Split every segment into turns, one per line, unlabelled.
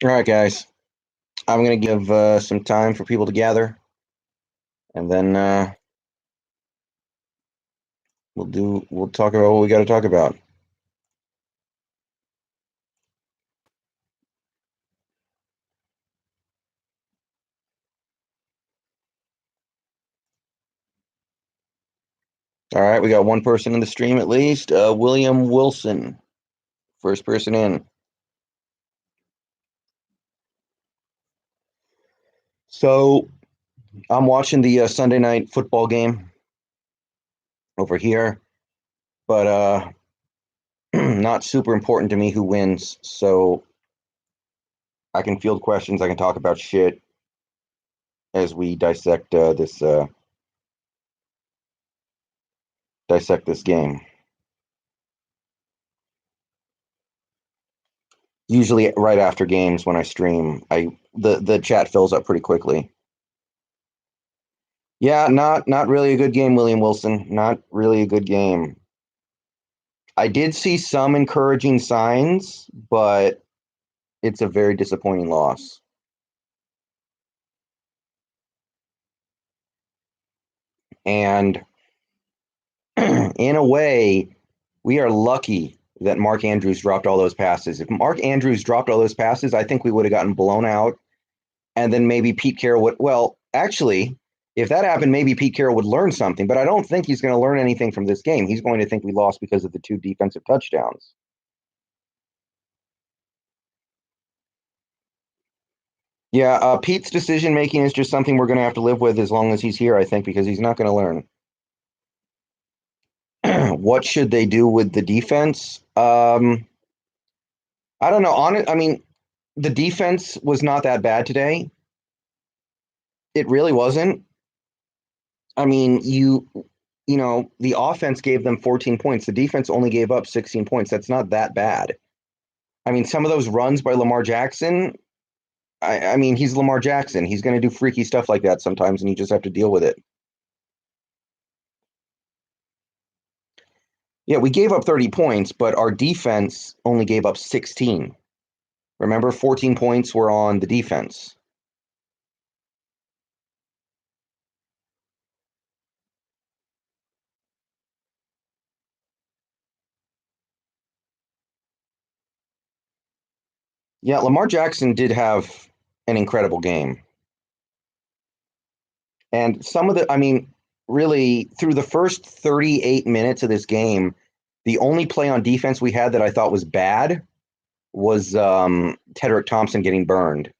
All right, guys. I'm going to give some time for people to gather, and then we'll talk about what we got to talk about. All right, we got one person in the stream at least. William Wilson, first person in. So I'm watching the Sunday night football game over here, but not super important to me who wins. So I can field questions. I can talk about shit as we dissect this game. Usually right after games when I stream, the chat fills up pretty quickly. Yeah, not really a good game, William Wilson. Not really a good game. I did see some encouraging signs, but it's a very disappointing loss. And in a way, we are lucky that Mark Andrews dropped all those passes. If Mark Andrews dropped all those passes, I think we would have gotten blown out. And then maybe Pete Carroll would, well, actually, if that happened, maybe Pete Carroll would learn something, but I don't think he's going to learn anything from this game. He's going to think we lost because of the two defensive touchdowns. Yeah, Pete's decision making is just something we're going to have to live with as long as he's here, I think, because he's not going to learn. What should they do with the defense? I don't know. I mean, the defense was not that bad today. It really wasn't. I mean, the offense gave them 14 points. The defense only gave up 16 points. That's not that bad. I mean, some of those runs by Lamar Jackson, I mean, he's Lamar Jackson. He's going to do freaky stuff like that sometimes, and you just have to deal with it. Yeah, we gave up 30 points, but our defense only gave up 16. Remember, 14 points were on the defense. Yeah, Lamar Jackson did have an incredible game. And I mean, really, through the first 38 minutes of this game, the only play on defense we had that I thought was bad was Tedrick Thompson getting burned.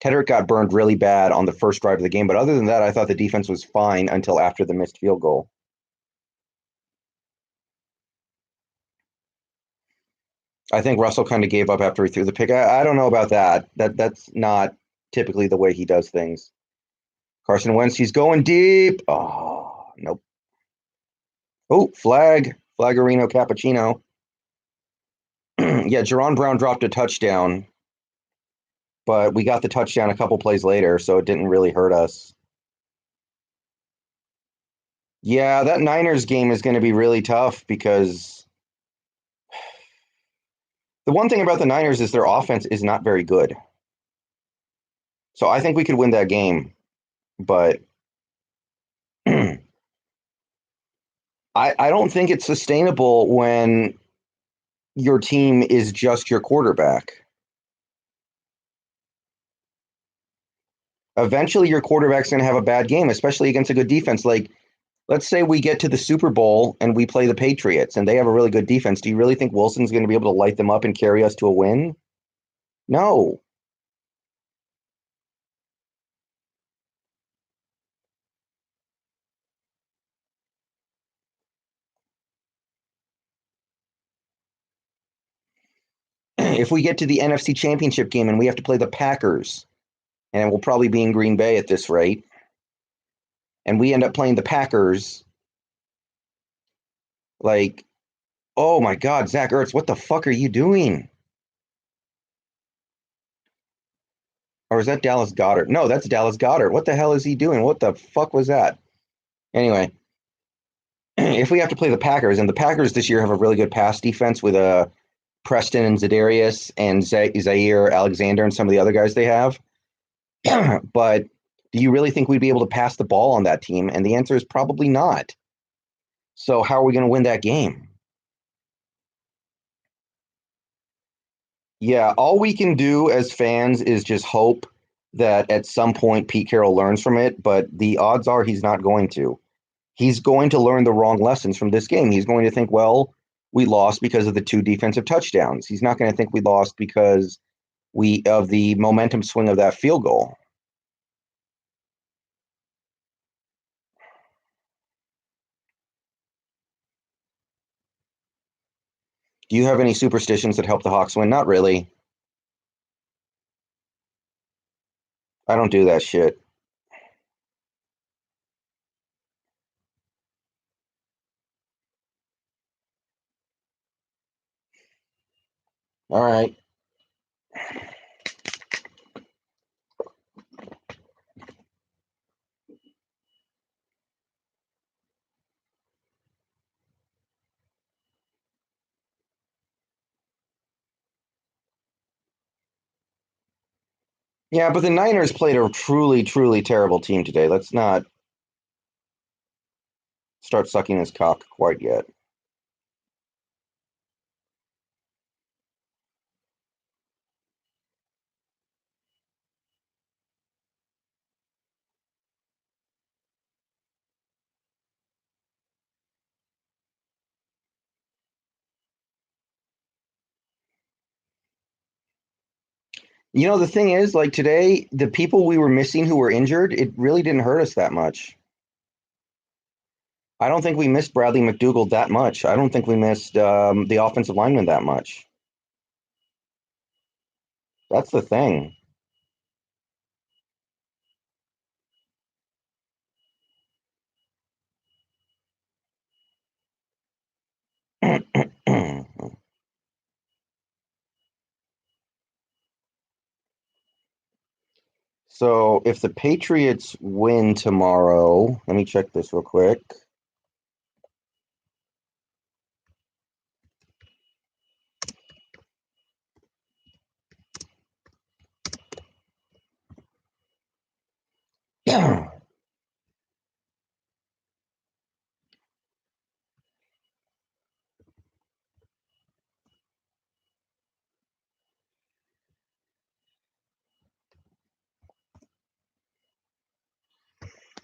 Tedrick got burned really bad on the first drive of the game, but other than that, I thought the defense was fine until after the missed field goal. I think Russell kind of gave up after he threw the pick. I don't know about that. That's not typically the way he does things. Carson Wentz, he's going deep. Oh, nope. Oh, Flaggerino Cappuccino. Yeah, Jerron Brown dropped a touchdown, but we got the touchdown a couple plays later, so it didn't really hurt us. Yeah, that Niners game is going to be really tough because the one thing about the Niners is their offense is not very good. So I think we could win that game, but I don't think it's sustainable when your team is just your quarterback. Eventually, your quarterback's going to have a bad game, especially against a good defense. Like, let's say we get to the Super Bowl and we play the Patriots and they have a really good defense. Do you really think Wilson's going to be able to light them up and carry us to a win? No. If we get to the NFC Championship game and we have to play the Packers, and we'll probably be in Green Bay at this rate, and we end up playing the Packers, like, oh my God, Zach Ertz, what the fuck are you doing? Or is that Dallas Goddard? No, that's Dallas Goddard. What the hell is he doing? What the fuck was that? Anyway, if we have to play the Packers, and the Packers this year have a really good pass defense with Preston and Zadarius and Zaire Alexander and some of the other guys they have. But do you really think we'd be able to pass the ball on that team? And the answer is probably not. So how are we going to win that game? Yeah, all we can do as fans is just hope that at some point Pete Carroll learns from it, but the odds are he's not going to. He's going to learn the wrong lessons from this game. He's going to think, well, we lost because of the 2 defensive touchdowns. He's not going to think we lost because we of the momentum swing of that field goal. Do you have any superstitions that help the Hawks win? Not really. I don't do that shit. All right. Yeah, but the Niners played a truly, truly terrible team today. Let's not start sucking his cock quite yet. You know, the thing is, like today, the people we were missing who were injured, it really didn't hurt us that much. I don't think we missed Bradley McDougald that much. I don't think we missed the offensive lineman that much. That's the thing. So if the Patriots win tomorrow, let me check this real quick.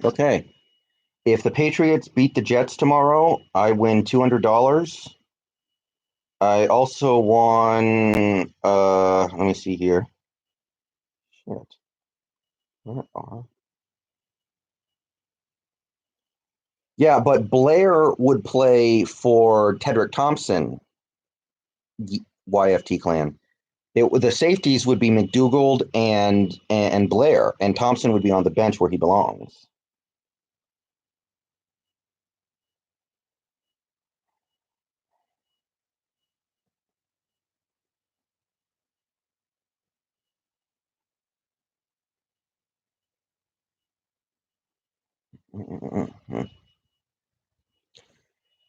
Okay. If the Patriots beat the Jets tomorrow, I win $200. I also won let me see here. Shit. Where are Yeah, but Blair would play for Tedrick Thompson, YFT clan. The safeties would be McDougald and Blair, and Thompson would be on the bench where he belongs.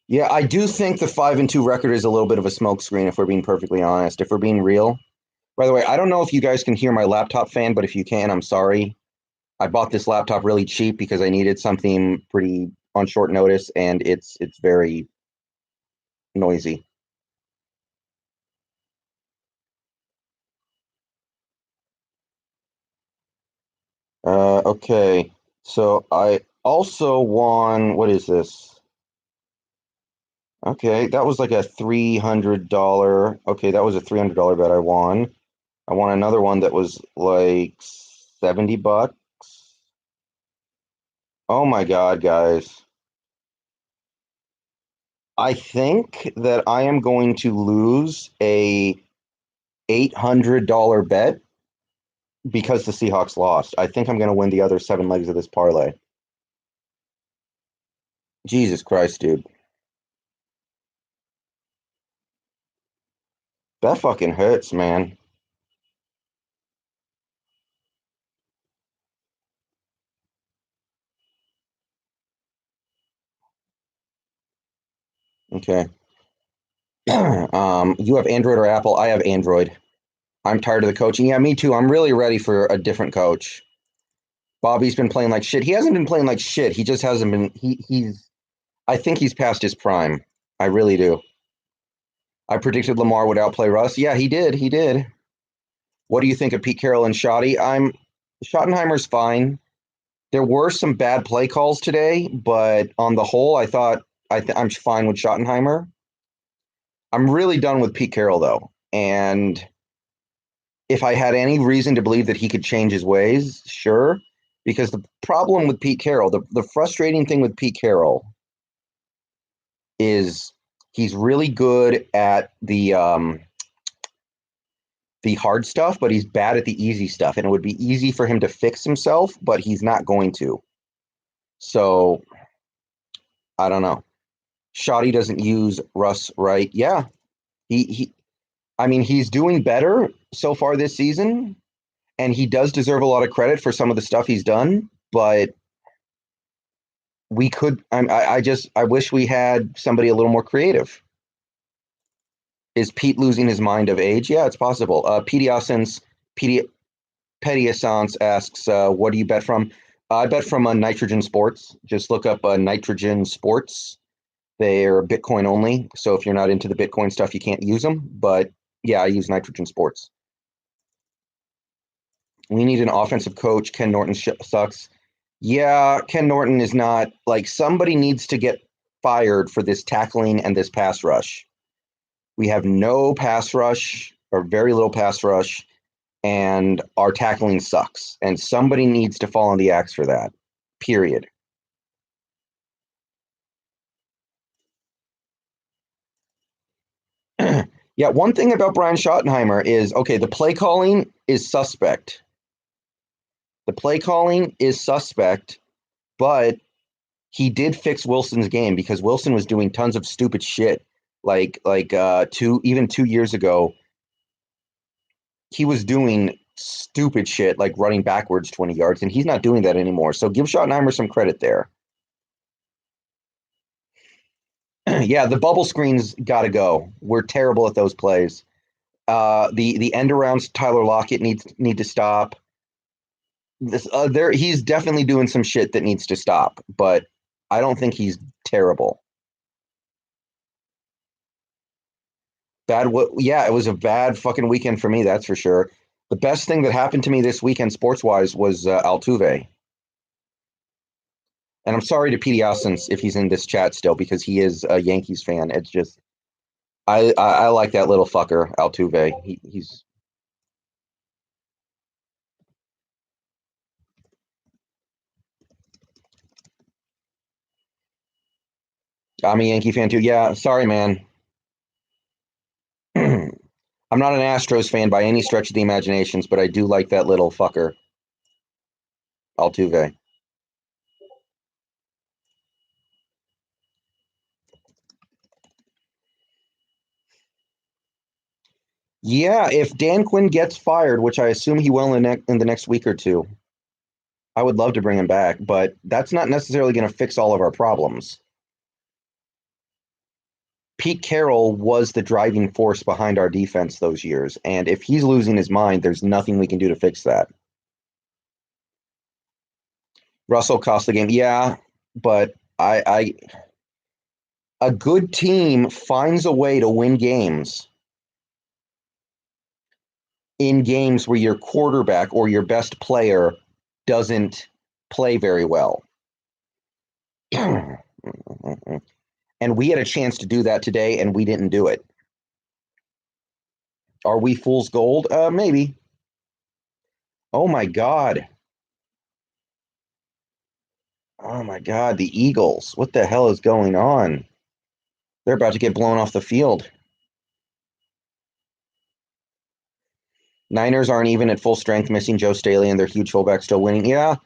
Yeah, I do think the 5-2 record is a little bit of a smokescreen, if we're being perfectly honest. If we're being real. By the way, I don't know if you guys can hear my laptop fan, but if you can, I'm sorry. I bought this laptop really cheap because I needed something pretty on short notice, and it's very noisy. Okay. So I also won. What is this? Okay, that was like a $300. Okay, that was a $300 bet I won. I won another one that was like $70. Oh my God, guys. I think that I am going to lose a $800 bet because the Seahawks lost. I think I'm going to win the other 7 legs of this parlay. Jesus Christ, dude. That fucking hurts, man. Okay. You have Android or Apple? I have Android. I'm tired of the coaching. Yeah, me too. I'm really ready for a different coach. Bobby's been playing like shit. He hasn't been playing like shit. He just hasn't been. He's. I think he's past his prime. I really do. I predicted Lamar would outplay Russ. Yeah, he did. He did. What do you think of Pete Carroll and Shoddy? Schottenheimer's fine. There were some bad play calls today, but on the whole, I thought I'm fine with Schottenheimer. I'm really done with Pete Carroll though, and if I had any reason to believe that he could change his ways, sure. Because the problem with Pete Carroll, the frustrating thing with Pete Carroll is he's really good at the hard stuff, but he's bad at the easy stuff. And it would be easy for him to fix himself, but he's not going to. So I don't know. Shoddy doesn't use Russ right. Yeah. He I mean, he's doing better so far this season, and he does deserve a lot of credit for some of the stuff he's done, but we could I wish we had somebody a little more creative. Is Pete losing his mind of age? Yeah, it's possible. Pediascence, Pedi, Pediascence asks, what do you bet from? I bet from Nitrogen Sports. Just look up Nitrogen Sports. They're Bitcoin only. So if you're not into the Bitcoin stuff, you can't use them. But yeah, I use Nitrogen Sports. We need an offensive coach. Ken Norton sucks. Yeah, Ken Norton is not like somebody needs to get fired for this tackling and this pass rush. We have no pass rush or very little pass rush, and our tackling sucks. And somebody needs to fall on the axe for that. Period. Yeah, one thing about Brian Schottenheimer is okay, the play calling is suspect. The play calling is suspect, but he did fix Wilson's game because Wilson was doing tons of stupid shit. Even 2 years ago, he was doing stupid shit like running backwards 20 yards, and he's not doing that anymore. So give Schottenheimer some credit there. Yeah, the bubble screens got to go. We're terrible at those plays. The end arounds Tyler Lockett need to stop. He's definitely doing some shit that needs to stop, but I don't think he's terrible. Yeah, it was a bad fucking weekend for me, that's for sure. The best thing that happened to me this weekend, sports wise, was Altuve. And I'm sorry to Petey Austin if he's in this chat still because he is a Yankees fan. It's just I like that little fucker Altuve. He's I'm a Yankee fan too. Yeah, sorry, man. I'm not an Astros fan by any stretch of the imaginations, but I do like that little fucker Altuve. Yeah, if Dan Quinn gets fired, which I assume he will in the next week or two, I would love to bring him back, but that's not necessarily going to fix all of our problems. Pete Carroll was the driving force behind our defense those years, and if he's losing his mind, there's nothing we can do to fix that. Russell cost the game, yeah, but a good team finds a way to win games in games where your quarterback or your best player doesn't play very well. And we had a chance to do that today, and we didn't do it. Are we fool's gold? Maybe. Oh my God. Oh my God. The Eagles. What the hell is going on? They're about to get blown off the field. Niners aren't even at full strength, missing Joe Staley and their huge fullback still winning. Yeah.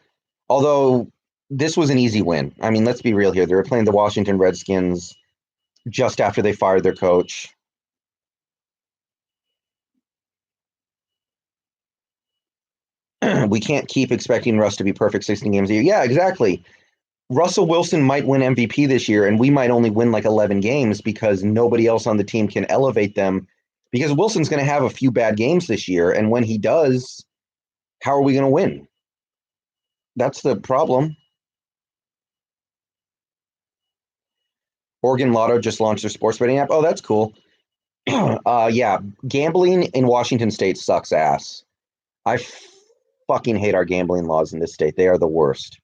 Although this was an easy win. I mean, let's be real here. They were playing the Washington Redskins just after they fired their coach. We can't keep expecting Russ to be perfect 16 games a year. Yeah, exactly. Russell Wilson might win MVP this year, and we might only win like 11 games because nobody else on the team can elevate them. Because Wilson's going to have a few bad games this year, and when he does, how are we going to win? That's the problem. Oregon Lotto just launched their sports betting app. Oh, that's cool. Yeah, gambling in Washington State sucks ass. I fucking hate our gambling laws in this state. They are the worst.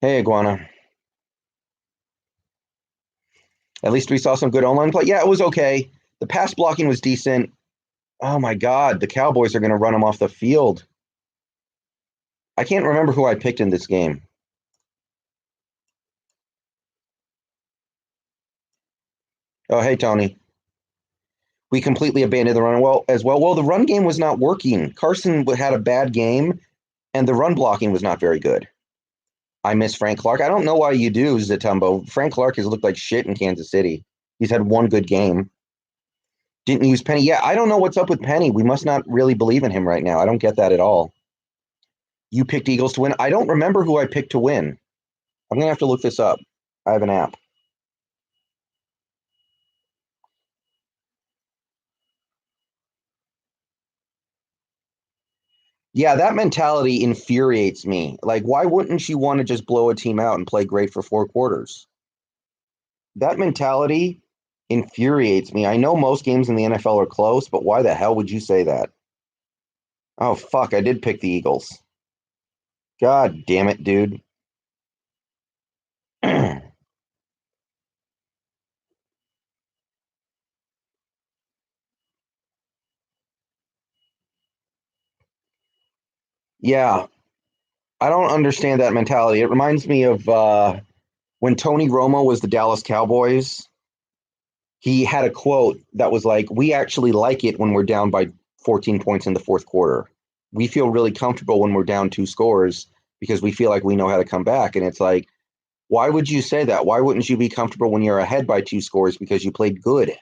Hey, Iguana. At least we saw some good online play. Yeah, it was okay. The pass blocking was decent. Oh my God, the Cowboys are going to run them off the field. I can't remember who I picked in this game. Oh, hey, Tony. We completely abandoned the run well as well. Well, the run game was not working. Carson had a bad game, and the run blocking was not very good. I miss Frank Clark. I don't know why you do, Zatumbo. Frank Clark has looked like shit in Kansas City. He's had one good game. Didn't use Penny. Yeah, I don't know what's up with Penny. We must not really believe in him right now. I don't get that at all. You picked Eagles to win. I don't remember who I picked to win. I'm going to have to look this up. I have an app. Yeah, that mentality infuriates me. Like, why wouldn't you want to just blow a team out and play great for 4 quarters? That mentality infuriates me. I know most games in the NFL are close, but why the hell would you say that? Oh, fuck, I did pick the Eagles. God damn it, dude. Yeah, I don't understand that mentality. It reminds me of when Tony Romo was the Dallas Cowboys. He had a quote that was like, "We actually like it when we're down by 14 points in the fourth quarter. We feel really comfortable when we're down 2 scores because we feel like we know how to come back." And it's like, why would you say that? Why wouldn't you be comfortable when you're ahead by 2 scores because you played good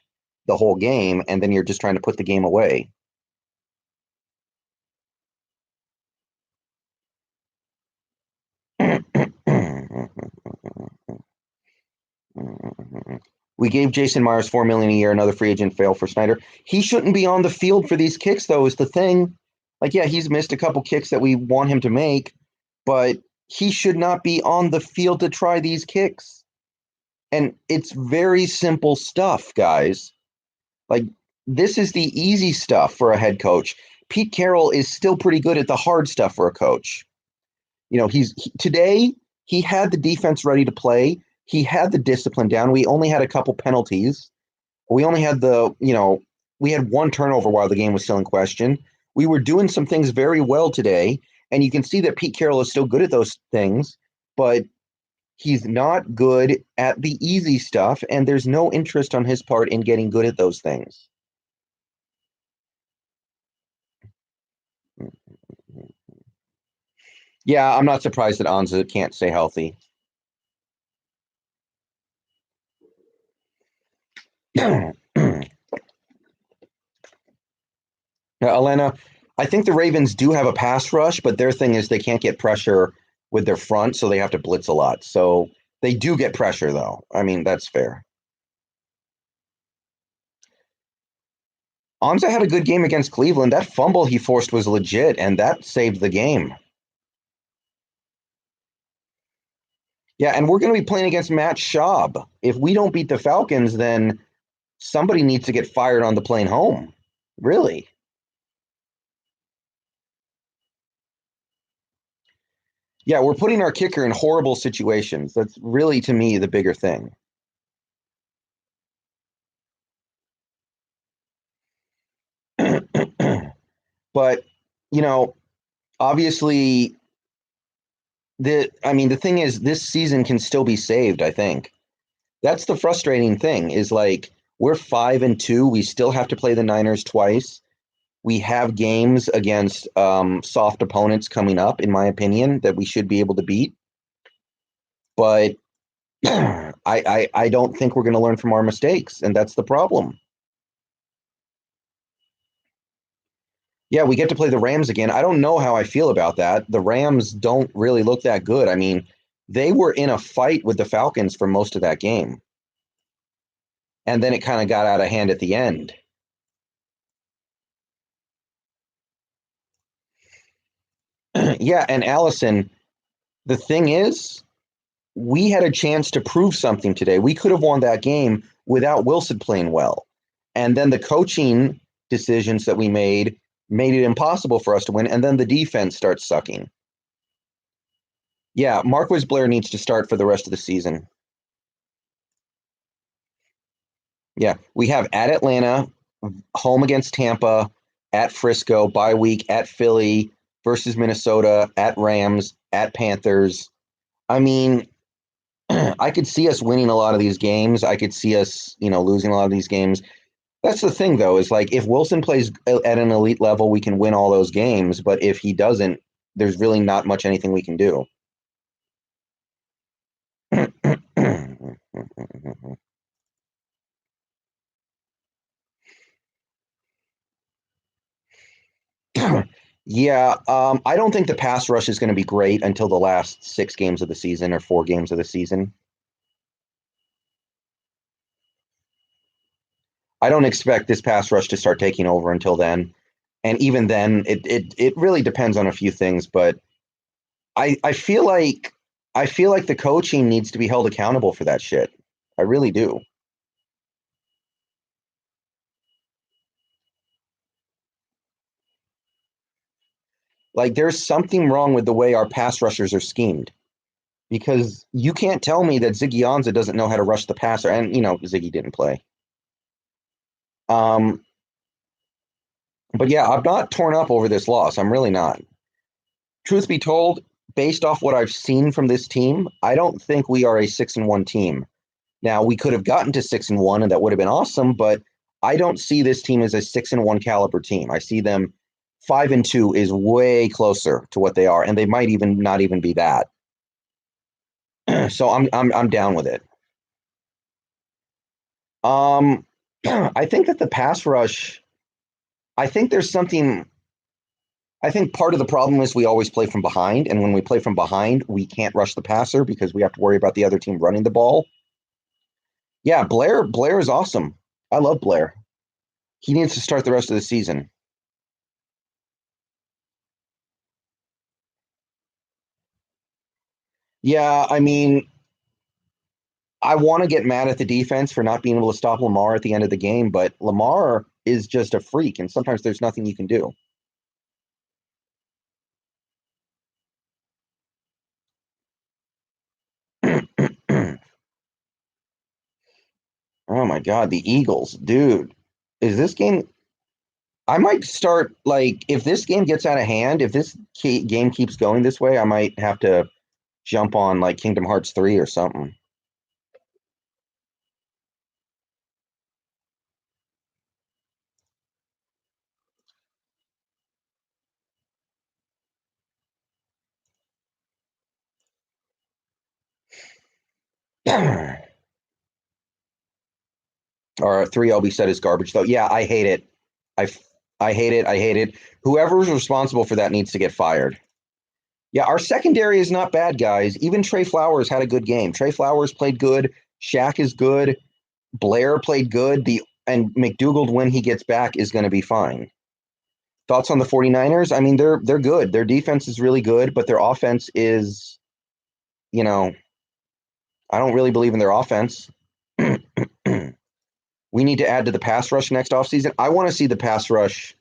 the whole game and then you're just trying to put the game away? We gave Jason Myers $4 million a year, another free agent fail for Snyder. He shouldn't be on the field for these kicks, though, is the thing. Like, yeah, he's missed a couple kicks that we want him to make, but he should not be on the field to try these kicks. And it's very simple stuff, guys. Like, this is the easy stuff for a head coach. Pete Carroll is still pretty good at the hard stuff for a coach. You know, today he had the defense ready to play. He had the discipline down. We only had a couple penalties. We only had we had one turnover while the game was still in question. We were doing some things very well today, and you can see that Pete Carroll is still good at those things, but he's not good at the easy stuff, and there's no interest on his part in getting good at those things. Yeah, I'm not surprised that Anza can't stay healthy. Now, Elena, I think the Ravens do have a pass rush, but their thing is they can't get pressure with their front, so they have to blitz a lot. So they do get pressure, though. I mean, that's fair. Anza had a good game against Cleveland. That fumble he forced was legit, and that saved the game. Yeah, and we're going to be playing against Matt Schaub. If we don't beat the Falcons, then somebody needs to get fired on the plane home. Really? Yeah, we're putting our kicker in horrible situations. That's really, to me, the bigger thing. But, you know, obviously, the thing is, this season can still be saved, I think. That's the frustrating thing is like, we're 5-2. We still have to play the Niners twice. We have games against soft opponents coming up, in my opinion, that we should be able to beat. But I don't think we're going to learn from our mistakes, and that's the problem. Yeah, we get to play the Rams again. I don't know how I feel about that. The Rams don't really look that good. I mean, they were in a fight with the Falcons for most of that game, and then it kind of got out of hand at the end. Yeah, and Allison, the thing is, we had a chance to prove something today. We could have won that game without Wilson playing well. And then the coaching decisions that we made it impossible for us to win. And then the defense starts sucking. Yeah, Marquez Blair needs to start for the rest of the season. Yeah, we have at Atlanta, home against Tampa, at Frisco, bye week, at Philly versus Minnesota, at Rams, at Panthers. I mean, I could see us winning a lot of these games. I could see us, losing a lot of these games. That's the thing, though, is like if Wilson plays at an elite level, we can win all those games. But if he doesn't, there's really not much anything we can do. Yeah, I don't think the pass rush is going to be great until the last 6 games of the season or 4 games of the season. I don't expect this pass rush to start taking over until then. And even then, it really depends on a few things. But I feel like the coaching needs to be held accountable for that shit. I really do. Like there's something wrong with the way our pass rushers are schemed. Because you can't tell me that Ziggy Ansah doesn't know how to rush the passer. And Ziggy didn't play. Um, but yeah, I'm not torn up over this loss. I'm really not. Truth be told, based off what I've seen from this team, I don't think we are a 6-1 team. Now we could have gotten to 6-1, and that would have been awesome. But I don't see this team as a 6-1 caliber team. I see them 5-2 is way closer to what they are, and they might even not even be that. So I'm down with it. Um, I think that the pass rush. I think there's something. I think part of the problem is we always play from behind, and when we play from behind, we can't rush the passer because we have to worry about the other team running the ball. Yeah, Blair is awesome. I love Blair. He needs to start the rest of the season. Yeah, I mean, I want to get mad at the defense for not being able to stop Lamar at the end of the game, but Lamar is just a freak, and sometimes there's nothing you can do. Oh my God, the Eagles, dude. Is this game? I might start like if this game gets out of hand, if this game keeps going this way, I might have to jump on like Kingdom Hearts 3 or something. Or 3 LB set is garbage though. Yeah, I hate it. I I hate it. I hate it. Whoever's responsible for that needs to get fired. Yeah, our secondary is not bad, guys. Even Trey Flowers had a good game. Trey Flowers played good. Shaq is good. Blair played good. The and McDougald when he gets back is going to be fine. Thoughts on the 49ers? I mean, they're good. Their defense is really good, but their offense is, you know, I don't really believe in their offense. We need to add to the pass rush next offseason. I want to see the pass rush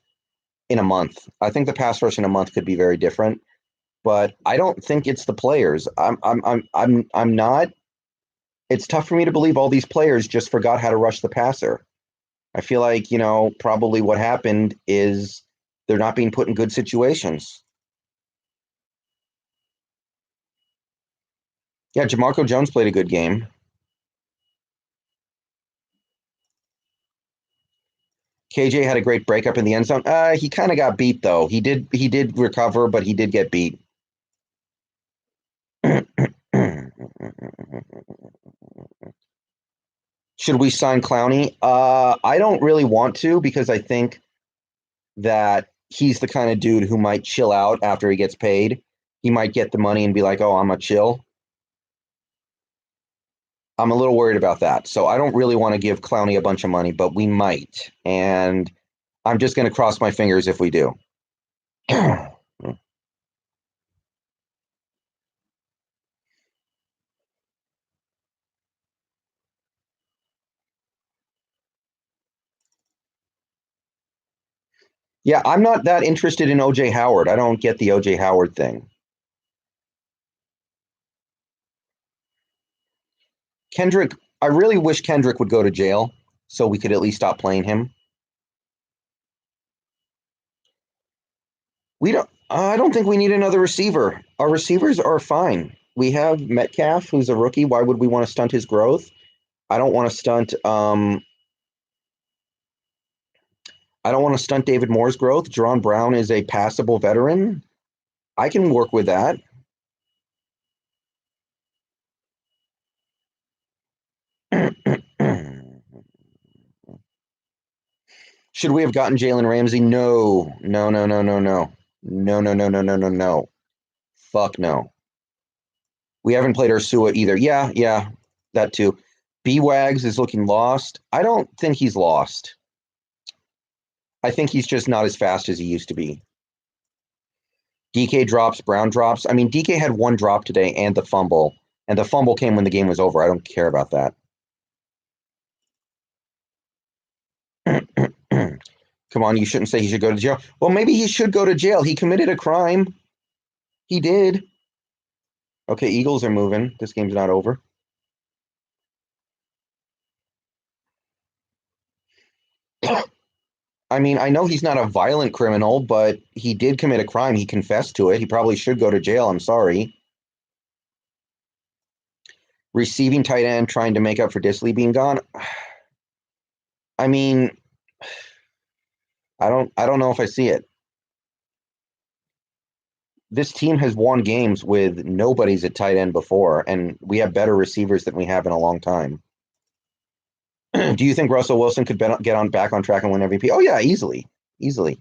in a month. I think the pass rush in a month could be very different, but I don't think it's the players. I'm not. It's tough for me to believe all these players just forgot how to rush the passer. I feel like, probably what happened is they're not being put in good situations. Yeah, Jamarco Jones played a good game. KJ had a great breakup in the end zone. He kind of got beat though. He did recover, but he did get beat. Should we sign Clowney? I don't really want to because I think that he's the kind of dude who might chill out after he gets paid. He might get the money and be like, "Oh, I'm a chill." I'm a little worried about that. So I don't really want to give Clowney a bunch of money, but we might. And I'm just going to cross my fingers if we do. Yeah, I'm not that interested in OJ Howard. I don't get the OJ Howard thing. Kendrick, I really wish Kendrick would go to jail so we could at least stop playing him. We don't. I don't think we need another receiver. Our receivers are fine. We have Metcalf, who's a rookie. Why would we want to stunt his growth? I don't want to stunt. I don't want to stunt David Moore's growth. Jerron Brown is a passable veteran. I can work with that. Should we have gotten Jalen Ramsey? No. No, no, no, no, no. No, no, no, no, no, no, no. Fuck no. We haven't played Ursua either. Yeah, yeah, that too. B Wags is looking lost. I don't think he's lost. I think he's just not as fast as he used to be. DK drops, Brown drops. I mean, DK had one drop today and the fumble came when the game was over. I don't care about that. Come on, you shouldn't say he should go to jail. Well, maybe he should go to jail. He committed a crime. He did. Okay, Eagles are moving. This game's not over. I mean, I know he's not a violent criminal, but he did commit a crime. He confessed to it. He probably should go to jail. I'm sorry. Receiving tight end, trying to make up for Disley being gone. I mean, I don't know if I see it. This team has won games with nobody's at tight end before, and we have better receivers than we have in a long time. Do you think Russell Wilson could get on back on track and win MVP? Oh yeah, easily, easily.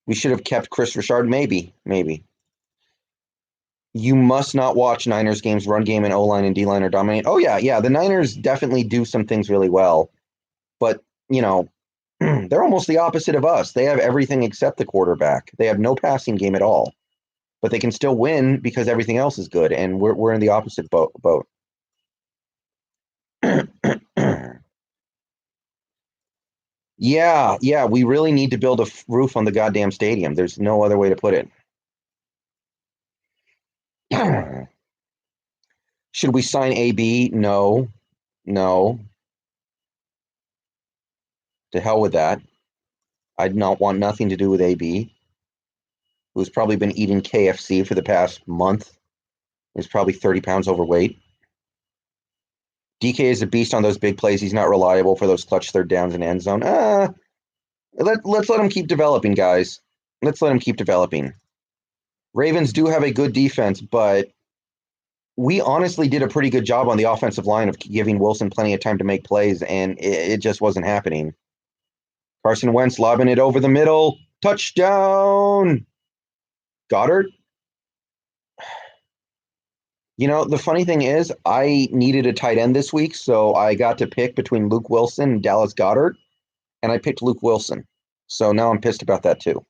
We should have kept Chris Richard. Maybe, maybe. You must not watch Niners games. Run game and O line and D line are dominant. Oh yeah, yeah. The Niners definitely do some things really well, but you know they're almost the opposite of us. They have everything except the quarterback. They have no passing game at all, but they can still win because everything else is good, and we're in the opposite boat. Yeah, yeah. We really need to build a roof on the goddamn stadium. There's no other way to put it. Should we sign AB? No, no. To hell with that. I'd not want nothing to do with AB, who's probably been eating KFC for the past month. He's probably 30 pounds overweight. DK is a beast on those big plays. He's not reliable for those clutch third downs and end zone. Let's let him keep developing, guys. Let's let him keep developing. Ravens do have a good defense, but we honestly did a pretty good job on the offensive line of giving Wilson plenty of time to make plays, and it just wasn't happening. Carson Wentz lobbing it over the middle. Touchdown. Goddard. You know, the funny thing is, I needed a tight end this week, so I got to pick between Luke Wilson and Dallas Goddard, and I picked Luke Wilson. So now I'm pissed about that too.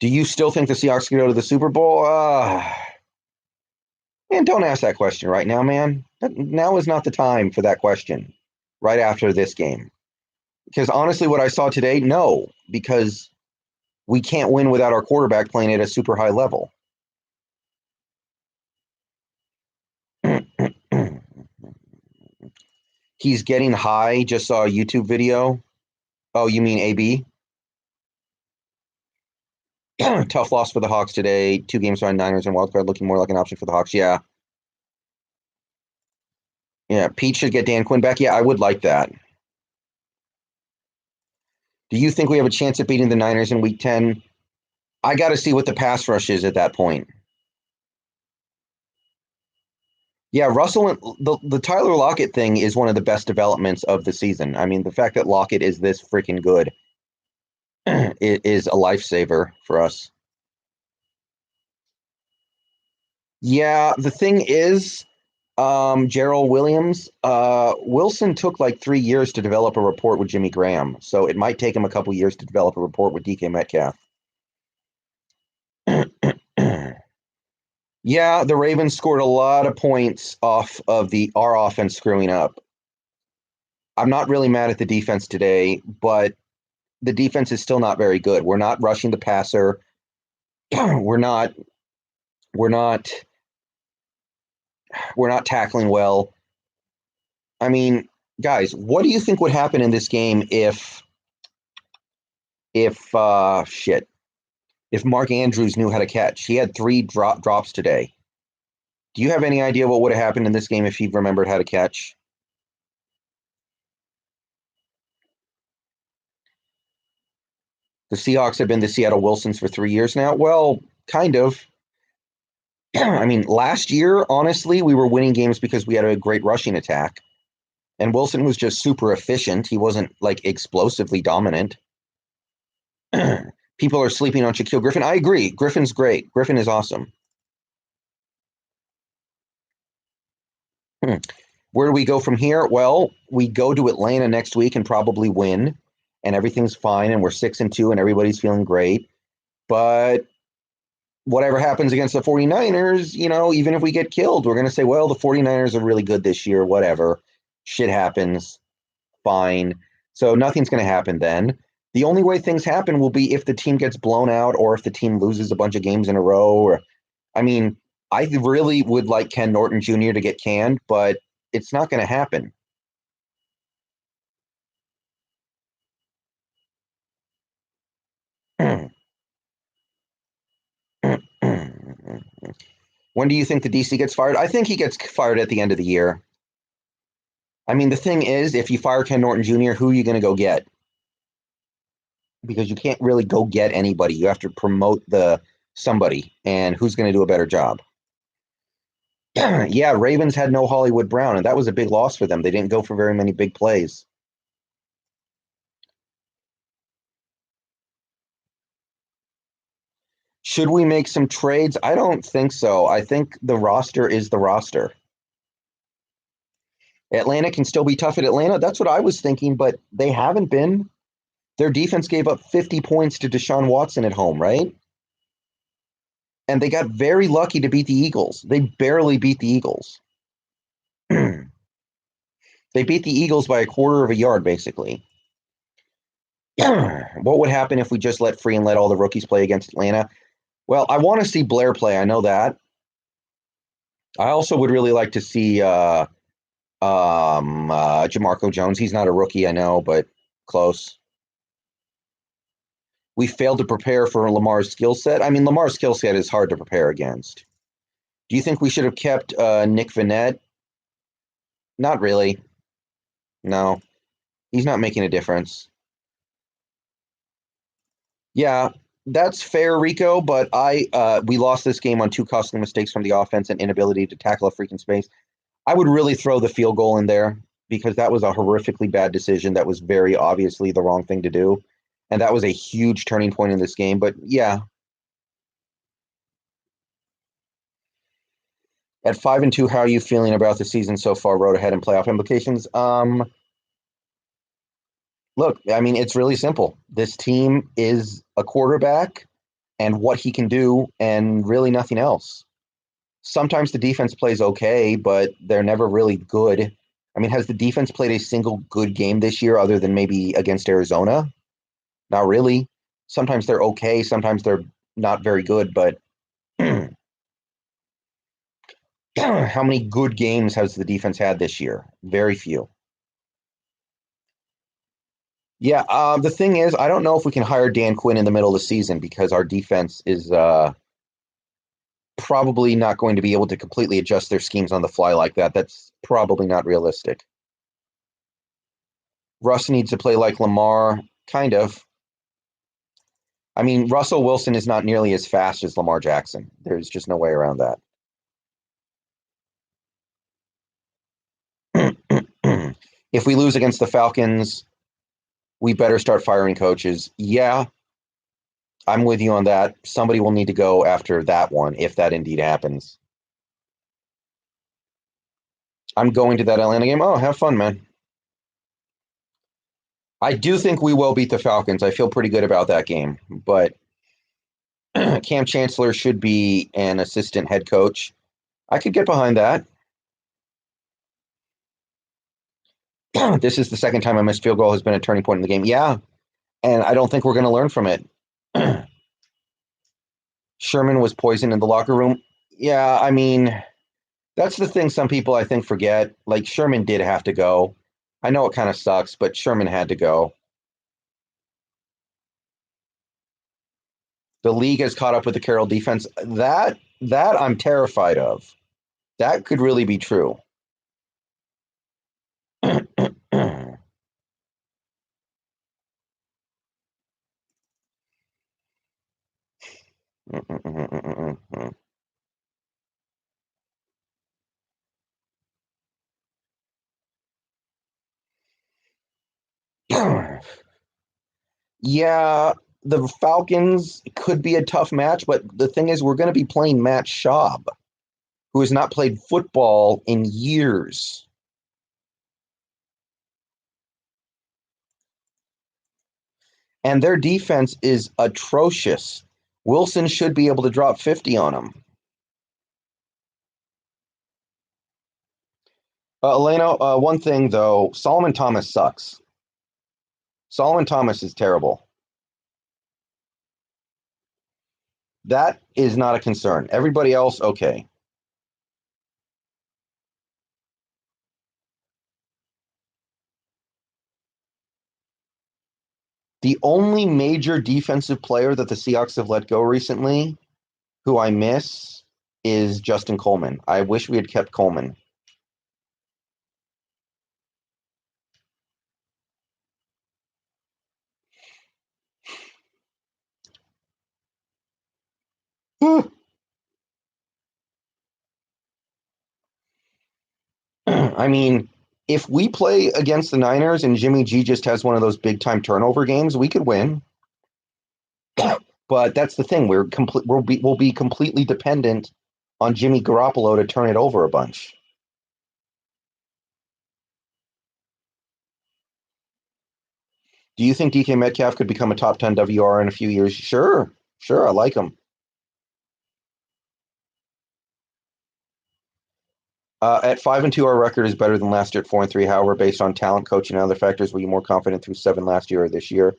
Do you still think the Seahawks can go to the Super Bowl? Man, don't ask that question right now, man. Now is not the time for that question. Right after this game, because honestly, what I saw today, no, because we can't win without our quarterback playing at a super high level. He's getting high. Just saw a YouTube video. Oh, you mean AB? Tough loss for the Hawks today. 2 games behind Niners and wildcard looking more like an option for the Hawks. Yeah. Yeah. Pete should get Dan Quinn back. Yeah, I would like that. Do you think we have a chance at beating the Niners in week 10? I got to see what the pass rush is at that point. Yeah, Russell and the Tyler Lockett thing is one of the best developments of the season. I mean, the fact that Lockett is this freaking good it is a lifesaver for us. Yeah, the thing is, Gerald Williams, Wilson took like 3 years to develop a rapport with Jimmy Graham, so it might take him a couple years to develop a rapport with DK Metcalf. Yeah, the Ravens scored a lot of points off of the our offense screwing up. I'm not really mad at the defense today, but the defense is still not very good. We're not rushing the passer. we're not we're not we're not tackling well. I mean, guys, what do you think would happen in this game if if Mark Andrews knew how to catch? He had three drops today. Do you have any idea what would have happened in this game if he remembered how to catch? The Seahawks have been the Seattle Wilsons for 3 years now. Well, kind of. I mean, last year, honestly, we were winning games because we had a great rushing attack. And Wilson was just super efficient. He wasn't like explosively dominant. People are sleeping on Shaquille Griffin. I agree. Griffin's great. Griffin is awesome. Hmm. Where do we go from here? Well, we go to Atlanta next week and probably win, and everything's fine, and we're 6-2, and everybody's feeling great. But whatever happens against the 49ers, even if we get killed, we're going to say, well, the 49ers are really good this year, whatever. Shit happens. Fine. So nothing's going to happen then. The only way things happen will be if the team gets blown out or if the team loses a bunch of games in a row. Or, I mean, I really would like Ken Norton Jr. to get canned, but it's not going to happen. When do you think the DC gets fired? I think he gets fired at the end of the year. I mean, the thing is, if you fire Ken Norton Jr., who are you going to go get? Because you can't really go get anybody. You have to promote the somebody, and who's going to do a better job? Yeah, Ravens had no Hollywood Brown, and that was a big loss for them. They didn't go for very many big plays. Should we make some trades? I don't think so. I think the roster is the roster. Atlanta can still be tough at Atlanta. That's what I was thinking, but they haven't been. Their defense gave up 50 points to Deshaun Watson at home, right? And they got very lucky to beat the Eagles. They barely beat the Eagles. They beat the Eagles by a quarter of a yard, basically. What would happen if we just let free and let all the rookies play against Atlanta? Well, I want to see Blair play. I know that. I also would really like to see Jamarco Jones. He's not a rookie, I know, but close. We failed to prepare for Lamar's skill set. I mean, Lamar's skill set is hard to prepare against. Do you think we should have kept Nick Vanette? Not really. No, he's not making a difference. Yeah, that's fair, Rico. But we lost this game on two costly mistakes from the offense and inability to tackle a freaking space. I would really throw the field goal in there because that was a horrifically bad decision. That was very obviously the wrong thing to do, and that was a huge turning point in this game. But yeah, at 5-2, how are you feeling about the season so far? Road ahead and playoff implications. Look, I mean, it's really simple. This team is a quarterback and what he can do, and really nothing else. Sometimes the defense plays okay, but they're never really good. I mean, has the defense played a single good game this year other than maybe against Arizona? Not really. Sometimes they're okay, sometimes they're not very good, but how many good games has the defense had this year? Very few. Yeah, the thing is, I don't know if we can hire Dan Quinn in the middle of the season because our defense is probably not going to be able to completely adjust their schemes on the fly like that. That's probably not realistic. Russ needs to play like Lamar, kind of. I mean, Russell Wilson is not nearly as fast as Lamar Jackson. There's just no way around that. If we lose against the Falcons, we better start firing coaches. Yeah, I'm with you on that. Somebody will need to go after that one if that indeed happens. I'm going to that Atlanta game. Oh, have fun, man. I do think we will beat the Falcons. I feel pretty good about that game. But Cam Chancellor should be an assistant head coach. I could get behind that. This is the second time a missed field goal has been a turning point in the game. Yeah, and I don't think we're going to learn from it. Sherman was poisoned in the locker room. Yeah, I mean, that's the thing some people I think forget. Like, Sherman did have to go. I know it kind of sucks, but Sherman had to go. The league has caught up with the Carroll defense. That I'm terrified of. That could really be true. Yeah, the Falcons could be a tough match, but the thing is, we're going to be playing Matt Schaub, who has not played football in years. And their defense is atrocious. Wilson should be able to drop 50 on them. Elena, one thing though, Solomon Thomas sucks. Solomon Thomas is terrible. That is not a concern. Everybody else, okay. The only major defensive player that the Seahawks have let go recently, who I miss, is Justin Coleman. I wish we had kept Coleman. I mean, if we play against the Niners and Jimmy G just has one of those big time turnover games, we could win. But that's the thing. We'll be completely dependent on Jimmy Garoppolo to turn it over a bunch. Do you think DK Metcalf could become a top 10 WR in a few years? Sure. Sure. I like him. At 5-2, our record is better than last year at 4-3. However, based on talent, coaching, and other factors, were you more confident through 7 last year or this year?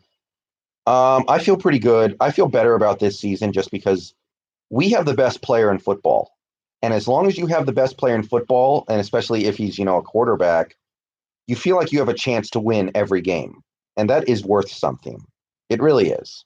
I feel pretty good. I feel better about this season just because we have the best player in football. And as long as you have the best player in football, and especially if he's, a quarterback, you feel like you have a chance to win every game. And that is worth something. It really is.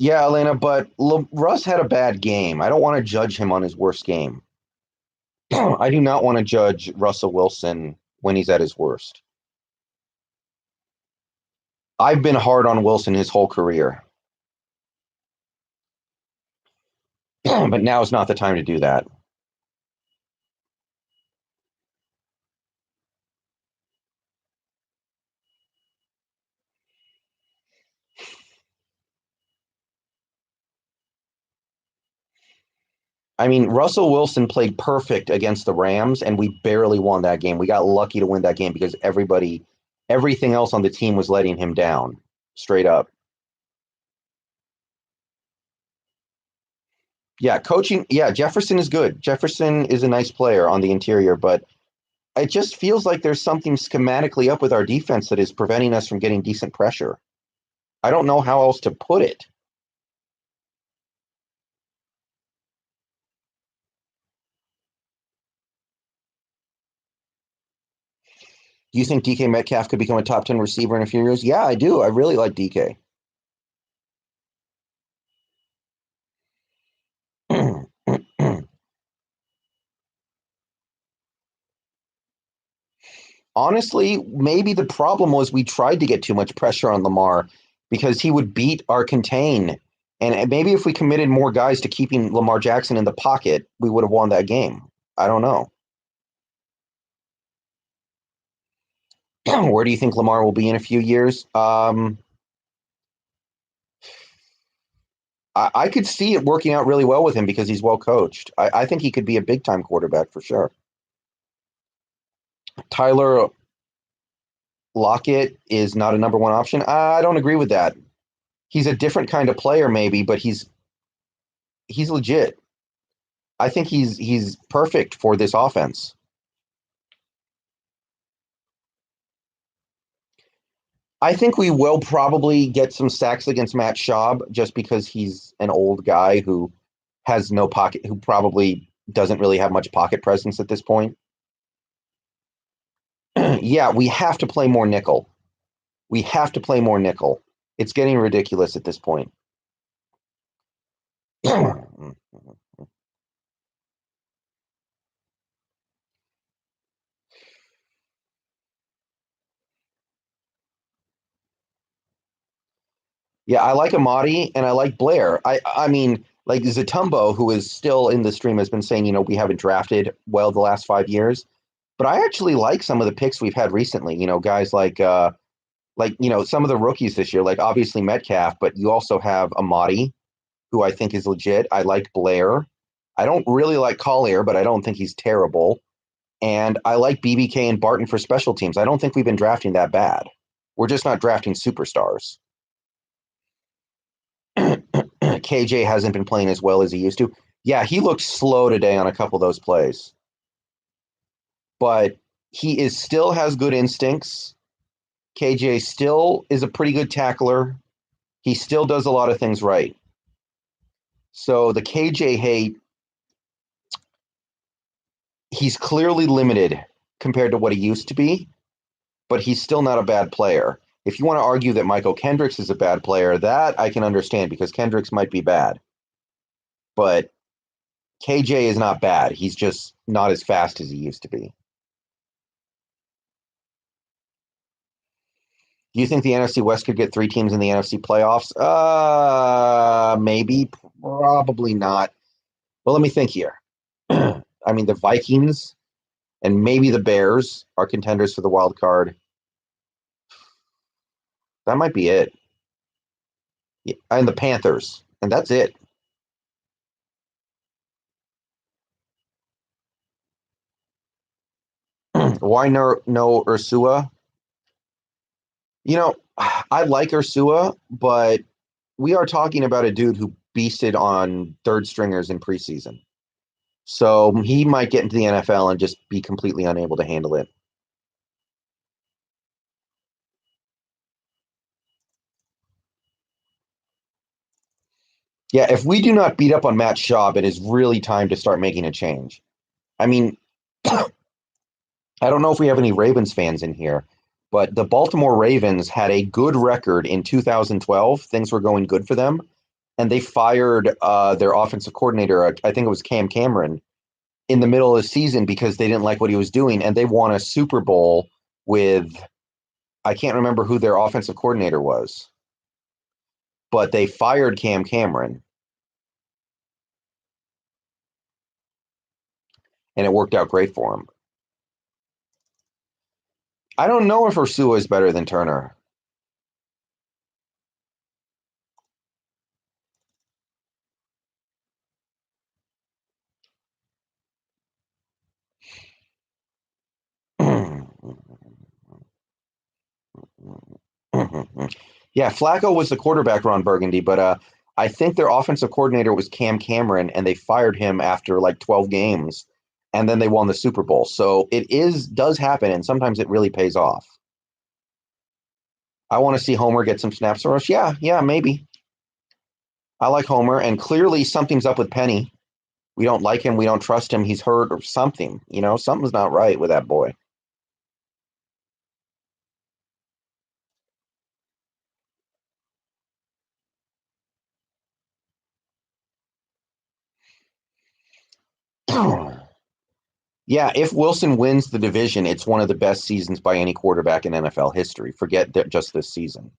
Yeah, Elena, but Russ had a bad game. I don't want to judge him on his worst game. I do not want to judge Russell Wilson when he's at his worst. I've been hard on Wilson his whole career, but now is not the time to do that. I mean, Russell Wilson played perfect against the Rams, and we barely won that game. We got lucky to win that game because everything else on the team was letting him down, straight up. Yeah, coaching. Yeah, Jefferson is good. Jefferson is a nice player on the interior, but it just feels like there's something schematically up with our defense that is preventing us from getting decent pressure. I don't know how else to put it. Do you think DK Metcalf could become a top 10 receiver in a few years? Yeah, I do. I really like DK. Honestly, maybe the problem was we tried to get too much pressure on Lamar because he would beat our contain. And maybe if we committed more guys to keeping Lamar Jackson in the pocket, we would have won that game. I don't know. Where do you think Lamar will be in a few years? I could see it working out really well with him because he's well coached. I think he could be a big time quarterback for sure. Tyler Lockett is not a number one option. I don't agree with that. He's a different kind of player, maybe, but he's legit. I think he's perfect for this offense. I think we will probably get some sacks against Matt Schaub just because he's an old guy who has no pocket, who probably doesn't really have much pocket presence at this point. Yeah, we have to play more nickel. We have to play more nickel. It's getting ridiculous at this point. Yeah, I like Amadi and I like Blair. I mean, like Zatumbo, who is still in the stream, has been saying, we haven't drafted well the last 5 years. But I actually like some of the picks we've had recently. Guys like some of the rookies this year, like obviously Metcalf, but you also have Amadi, who I think is legit. I like Blair. I don't really like Collier, but I don't think he's terrible. And I like BBK and Barton for special teams. I don't think we've been drafting that bad. We're just not drafting superstars. KJ hasn't been playing as well as he used to. Yeah, he looked slow today on a couple of those plays, but he is still has good instincts. KJ still is a pretty good tackler. He still does a lot of things right. So the KJ hate, he's clearly limited compared to what he used to be, but he's still not a bad player. If you want to argue that Michael Kendricks is a bad player, that I can understand because Kendricks might be bad. But KJ is not bad. He's just not as fast as he used to be. Do you think the NFC West could get three teams in the NFC playoffs? Maybe, probably not. Well, let me think here. I mean, the Vikings and maybe the Bears are contenders for the wild card. That might be it. Yeah, and the Panthers, and that's it. Why no Ursua? I like Ursua, but we are talking about a dude who beasted on third stringers in preseason. So he might get into the NFL and just be completely unable to handle it. Yeah, if we do not beat up on Matt Schaub, it is really time to start making a change. I mean, I don't know if we have any Ravens fans in here, but the Baltimore Ravens had a good record in 2012. Things were going good for them, and they fired their offensive coordinator. I think it was Cam Cameron in the middle of the season because they didn't like what he was doing, and they won a Super Bowl with I can't remember who their offensive coordinator was, but they fired Cam Cameron, and it worked out great for him. I don't know if Ursua is better than Turner. Yeah, Flacco was the quarterback, Ron Burgundy, but I think their offensive coordinator was Cam Cameron, and they fired him after like 12 games, and then they won the Super Bowl. So it does happen, and sometimes it really pays off. I want to see Homer get some snaps for us. Yeah, yeah, maybe. I like Homer, and clearly something's up with Penny. We don't like him. We don't trust him. He's hurt or something. Something's not right with that boy. Yeah, if Wilson wins the division, it's one of the best seasons by any quarterback in NFL history. Forget that just this season.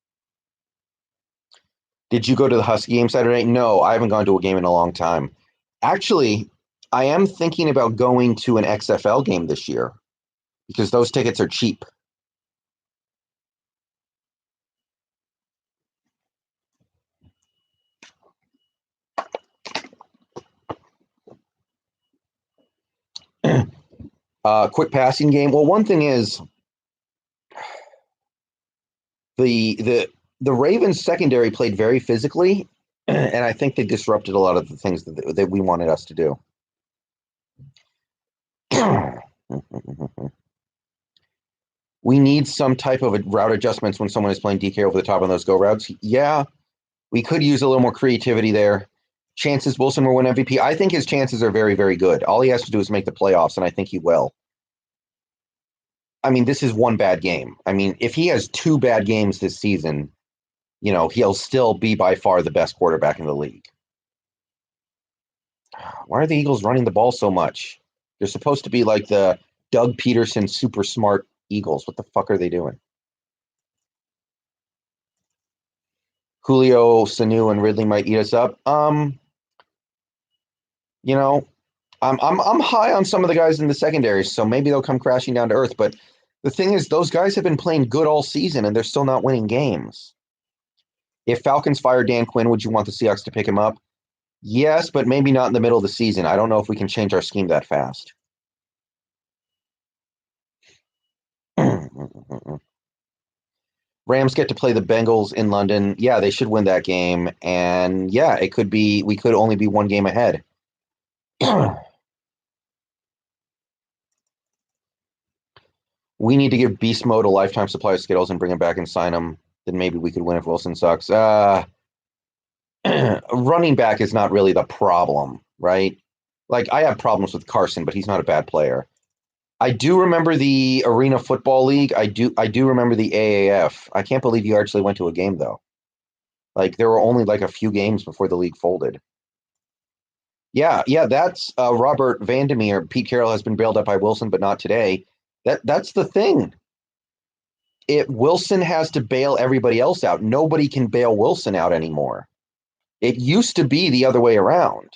Did you go to the Husky game Saturday? No, I haven't gone to a game in a long time. Actually, I am thinking about going to an XFL game this year because those tickets are cheap. Quick passing game. Well, one thing is the Ravens secondary played very physically, and I think they disrupted a lot of the things that we wanted us to do. We need some type of route adjustments when someone is playing DK over the top on those go routes. Yeah, we could use a little more creativity there. Chances Wilson will win MVP. I think his chances are very, very good. All he has to do is make the playoffs, and I think he will. I mean, this is one bad game. I mean, if he has two bad games this season, he'll still be by far the best quarterback in the league. Why are the Eagles running the ball so much? They're supposed to be like the Doug Peterson super smart Eagles. What the fuck are they doing? Julio, Sanu, and Ridley might eat us up. You know, I'm high on some of the guys in the secondary, so maybe they'll come crashing down to earth. But the thing is, those guys have been playing good all season, and they're still not winning games. If Falcons fire Dan Quinn, would you want the Seahawks to pick him up? Yes, but maybe not in the middle of the season. I don't know if we can change our scheme that fast. Rams get to play the Bengals in London. Yeah, they should win that game. And yeah, we could only be one game ahead. We need to give Beast Mode a lifetime supply of Skittles and bring him back and sign him. Then maybe we could win if Wilson sucks. Running back is not really the problem, right? Like, I have problems with Carson, but he's not a bad player. I do remember the Arena Football League. I do remember the AAF. I can't believe you actually went to a game though. Like, there were only like a few games before the league folded. Yeah, yeah, that's Robert Vandermeer. Pete Carroll has been bailed out by Wilson, but not today. That's the thing. Wilson has to bail everybody else out. Nobody can bail Wilson out anymore. It used to be the other way around.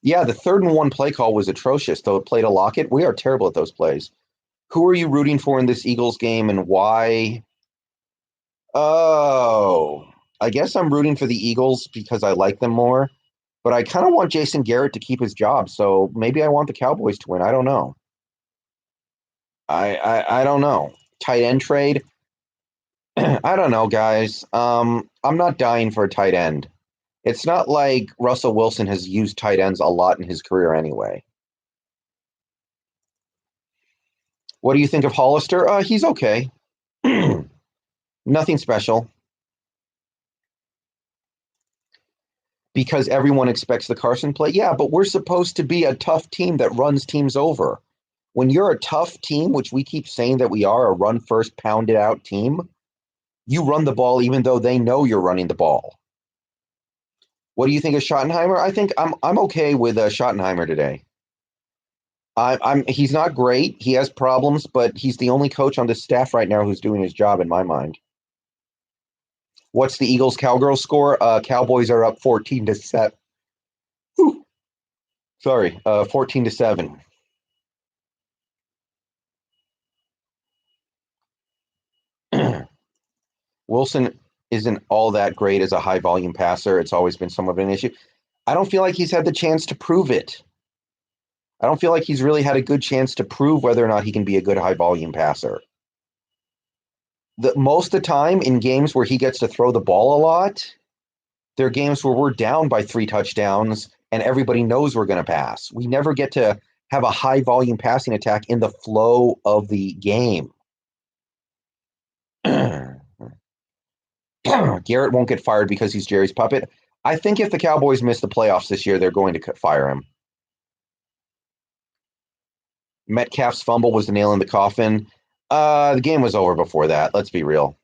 Yeah, the 3rd-and-1 play call was atrocious, though it played a Lockett. We are terrible at those plays. Who are you rooting for in this Eagles game and why? Oh, I guess I'm rooting for the Eagles because I like them more, but I kind of want Jason Garrett to keep his job, so maybe I want the Cowboys to win. I don't know. I don't know. Tight end trade? I don't know, guys. I'm not dying for a tight end. It's not like Russell Wilson has used tight ends a lot in his career anyway. What do you think of Hollister? He's okay. Nothing special. Because everyone expects the Carson play. Yeah, but we're supposed to be a tough team that runs teams over. When you're a tough team, which we keep saying that we are, a run first, pound it out team, you run the ball even though they know you're running the ball. What do you think of Schottenheimer? I think I'm okay with Schottenheimer today. He's not great. He has problems, but he's the only coach on the staff right now who's doing his job in my mind. What's the Eagles Cowgirls score? Cowboys are up 14-7. Sorry, 14-7. Wilson isn't all that great as a high volume passer. It's always been somewhat of an issue. I don't feel like he's had the chance to prove it. I don't feel like he's really had a good chance to prove whether or not he can be a good high volume passer. Most of the time in games where he gets to throw the ball a lot, they're games where we're down by 3 touchdowns and everybody knows we're going to pass. We never get to have a high volume passing attack in the flow of the game. Garrett won't get fired because he's Jerry's puppet. I think if the Cowboys miss the playoffs this year, they're going to fire him. Metcalf's fumble was the nail in the coffin. The game was over before that. Let's be real.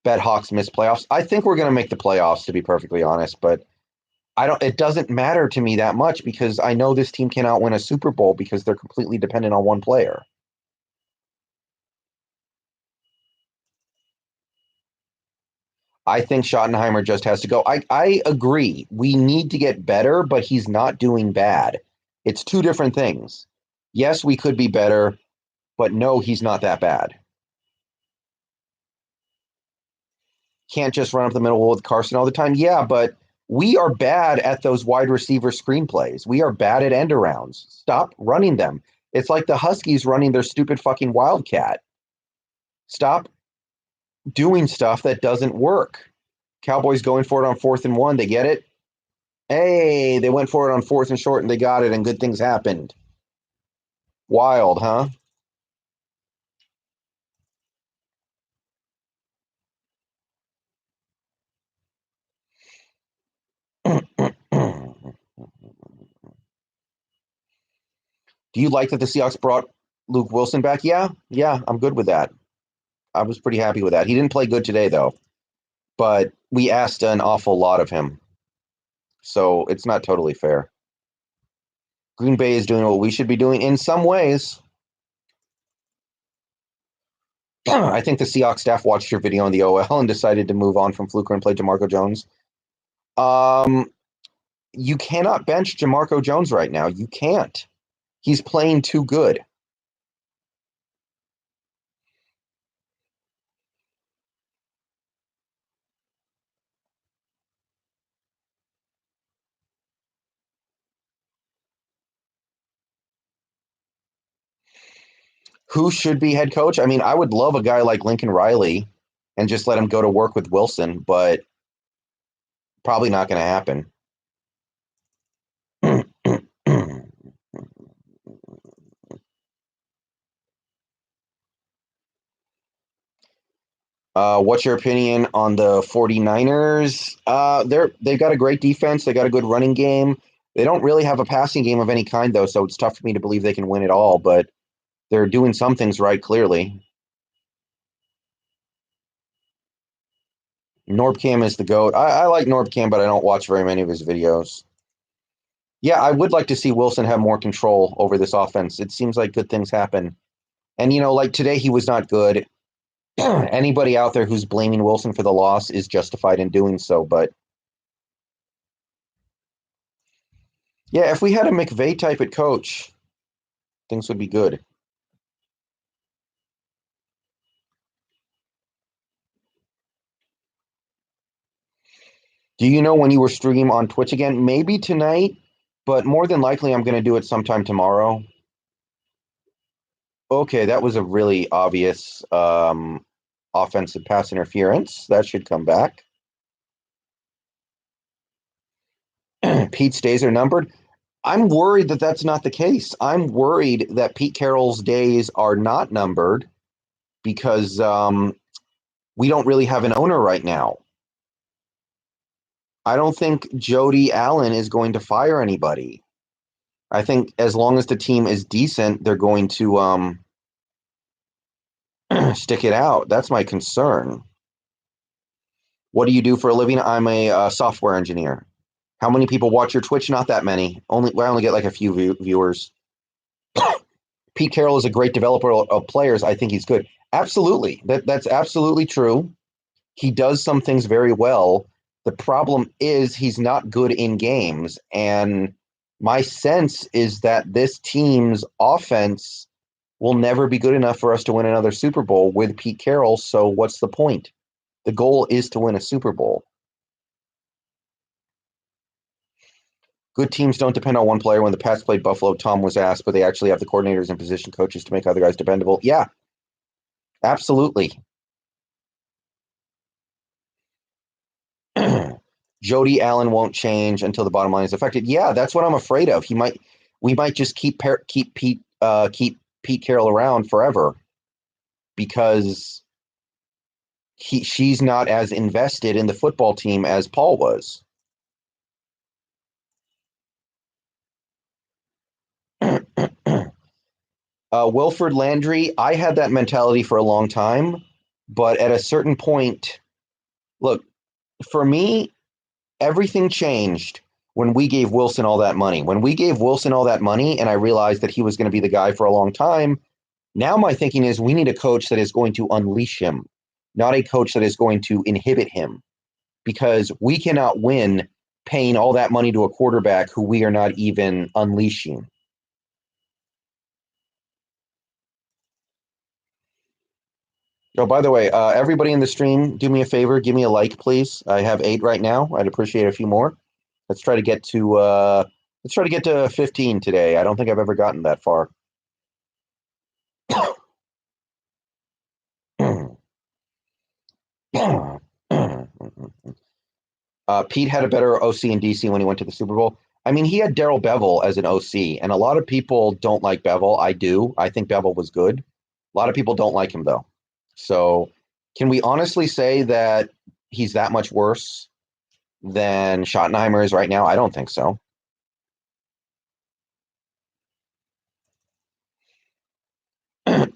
bet Hawks miss playoffs. I think we're going to make the playoffs, to be perfectly honest, but I don't. It doesn't matter to me that much because I know this team cannot win a Super Bowl because they're completely dependent on one player. I think Schottenheimer just has to go. I agree. We need to get better, but he's not doing bad. It's two different things. Yes, we could be better, but no, he's not that bad. Can't just run up the middle with Carson all the time. Yeah, but we are bad at those wide receiver screenplays. We are bad at end arounds. Stop running them. It's like the Huskies running their stupid fucking Wildcat. Stop doing stuff that doesn't work. Cowboys going for it on 4th and 1. They get it. Hey, they went for it on 4th and short and they got it and good things happened. Wild, huh? Do you like that the Seahawks brought Luke Wilson back? Yeah, I'm good with that. I was pretty happy with that. He didn't play good today, though, but we asked an awful lot of him, so it's not totally fair. Green Bay is doing what we should be doing in some ways. I think the Seahawks staff watched your video on the OL and decided to move on from Fluker and play Jamarco Jones. Um, you cannot bench Jamarco Jones right now. You can't. He's playing too good. Who should be head coach? I mean, I would love a guy like Lincoln Riley and just let him go to work with Wilson, but probably not going to happen. What's your opinion on the 49ers? They've got a great defense. They got a good running game. They don't really have a passing game of any kind, though, so it's tough for me to believe they can win it all, but they're doing some things right, clearly. Norbcam is the GOAT. I like Norbcam, but I don't watch very many of his videos. Yeah, I would like to see Wilson have more control over this offense. It seems like good things happen. And, like today, he was not good. Anybody out there who's blaming Wilson for the loss is justified in doing so. But yeah, if we had a McVay type at coach, things would be good. Do you know when you will stream on Twitch again? Maybe tonight, but more than likely, I'm going to do it sometime tomorrow. Okay, that was a really obvious offensive pass interference. That should come back. Pete's days are numbered. I'm worried that that's not the case. I'm worried that Pete Carroll's days are not numbered because we don't really have an owner right now. I don't think Jody Allen is going to fire anybody. I think as long as the team is decent, they're going to stick it out. That's my concern. What do you do for a living? I'm a software engineer. How many people watch your Twitch? Not that many. I only get like a few viewers. Pete Carroll is a great developer of players. I think he's good. Absolutely. That's absolutely true. He does some things very well. The problem is he's not good in games. And my sense is that this team's offense will never be good enough for us to win another Super Bowl with Pete Carroll. So what's the point? The goal is to win a Super Bowl. Good teams don't depend on one player. When the Pats played Buffalo, Tom was asked, but they actually have the coordinators and position coaches to make other guys dependable. Yeah, absolutely. Jody Allen won't change until the bottom line is affected. Yeah, that's what I'm afraid of. We might just keep Pete Carroll around forever because she's not as invested in the football team as Paul was. Wilford Landry, I had that mentality for a long time, but at a certain point, Look, for me, everything changed when we gave Wilson all that money. When we gave Wilson all that money and I realized that he was going to be the guy for a long time, now my thinking is we need a coach that is going to unleash him, not a coach that is going to inhibit him, because we cannot win paying all that money to a quarterback who we are not even unleashing. Oh, by the way, everybody in the stream, do me a favor, give me a like, please. I have 8 right now. I'd appreciate a few more. Let's try to get to 15 today. I don't think I've ever gotten that far. Pete had a better OC in DC when he went to the Super Bowl. I mean, he had Daryl Bevel as an OC, and a lot of people don't like Bevel. I do. I think Bevel was good. A lot of people don't like him though. So, can we honestly say that he's that much worse than Schottenheimer is right now? I don't think so. I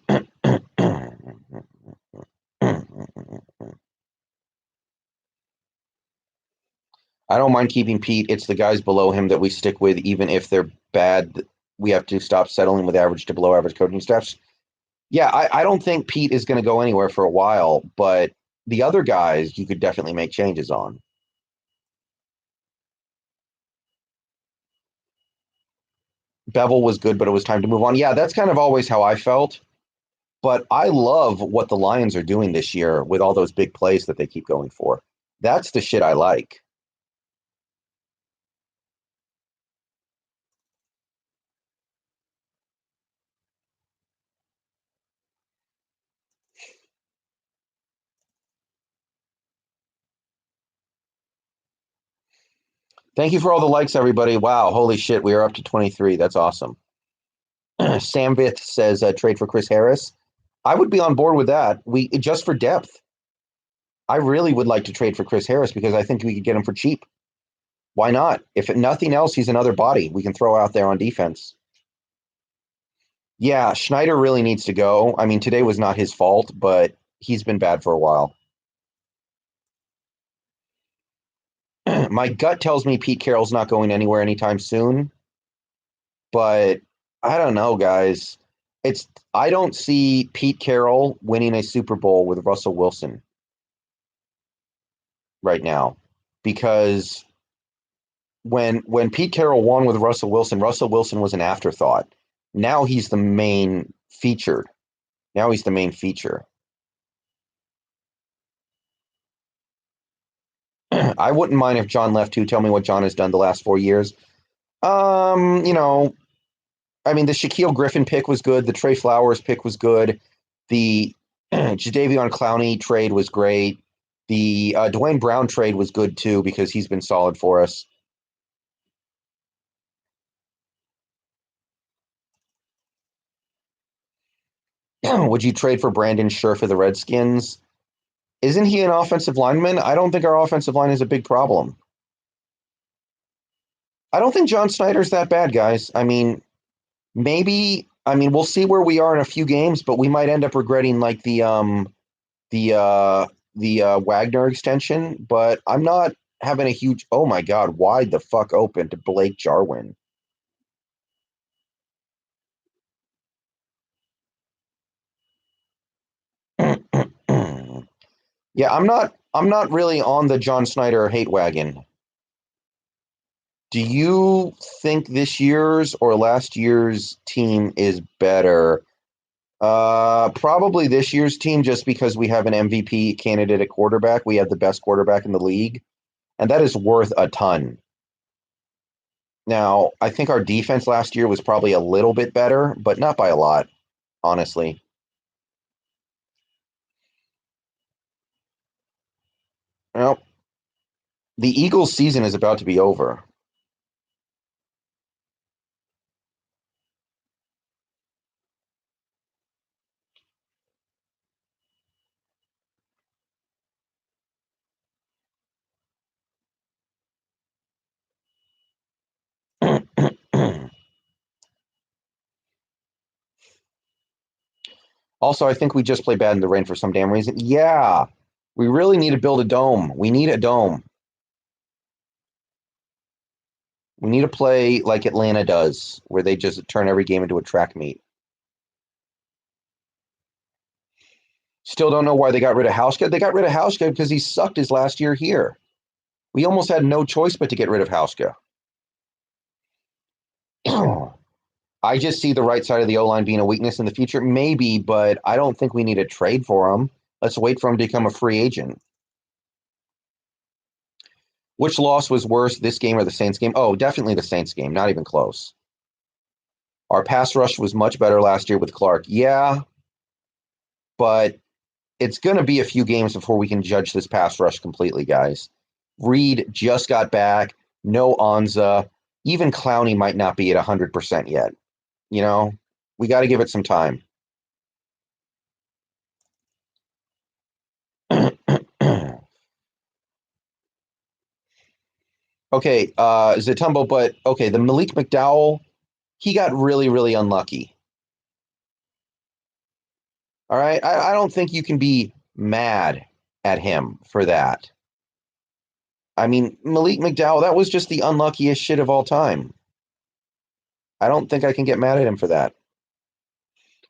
don't mind keeping Pete. It's the guys below him that we stick with, even if they're bad. We have to stop settling with average to below average coaching staffs. Yeah, I don't think Pete is going to go anywhere for a while, but the other guys you could definitely make changes on. Bevel was good, but it was time to move on. Yeah, that's kind of always how I felt. But I love what the Lions are doing this year with all those big plays that they keep going for. That's the shit I like. Thank you for all the likes, everybody. Wow, holy shit, we are up to 23. That's awesome. Sam Vith says trade for Chris Harris. I would be on board with that. We just for depth. I really would like to trade for Chris Harris because I think we could get him for cheap. Why not? If nothing else, he's another body we can throw out there on defense. Yeah, Schneider really needs to go. I mean, today was not his fault, but he's been bad for a while. My gut tells me Pete Carroll's not going anywhere anytime soon, but I don't know, guys. It's I don't see Pete Carroll winning a Super Bowl with Russell Wilson right now because when Pete Carroll won with Russell Wilson was an afterthought. Now he's the main featured. Now he's the main feature. I wouldn't mind if John left too. Tell me what John has done the last 4 years. You know, I mean, the Shaquille Griffin pick was good. The Trey Flowers pick was good. The Jadeveon Clowney trade was great. The Dwayne Brown trade was good too because he's been solid for us. Would you trade for Brandon Scherf for the Redskins? Isn't he an offensive lineman? I don't think our offensive line is a big problem. I don't think John Snyder's that bad, guys. I mean, maybe. I mean, we'll see where we are in a few games, but we might end up regretting like the Wagner extension. But I'm not having a huge. Oh my God, wide the fuck open to Blake Jarwin. Yeah, I'm not really on the John Snyder hate wagon. Do you think this year's or last year's team is better? Probably this year's team just because we have an MVP candidate at quarterback. We have the best quarterback in the league, and that is worth a ton. Now, I think our defense last year was probably a little bit better, but not by a lot, honestly. Well, the Eagles' season is about to be over. Also, I think we just play bad in the rain for some damn reason. Yeah. We really need to build a dome. We need a dome. We need to play like Atlanta does, where they just turn every game into a track meet. Still don't know why they got rid of Hauschka. They got rid of Hauschka because he sucked his last year here. We almost had no choice but to get rid of Hauschka. I just see the right side of the O-line being a weakness in the future. Maybe, but I don't think we need to trade for him. Let's wait for him to become a free agent. Which loss was worse, this game or the Saints game? Oh, definitely the Saints game. Not even close. Our pass rush was much better last year with Clark. Yeah, but it's going to be a few games before we can judge this pass rush completely, guys. Reed just got back. No Anza. Even Clowney might not be at 100% yet. You know, we got to give it some time. Okay, Zatumbo, but okay, the Malik McDowell, he got really, really unlucky. All right, I don't think you can be mad at him for that. I mean, Malik McDowell, that was just the unluckiest shit of all time. I don't think I can get mad at him for that.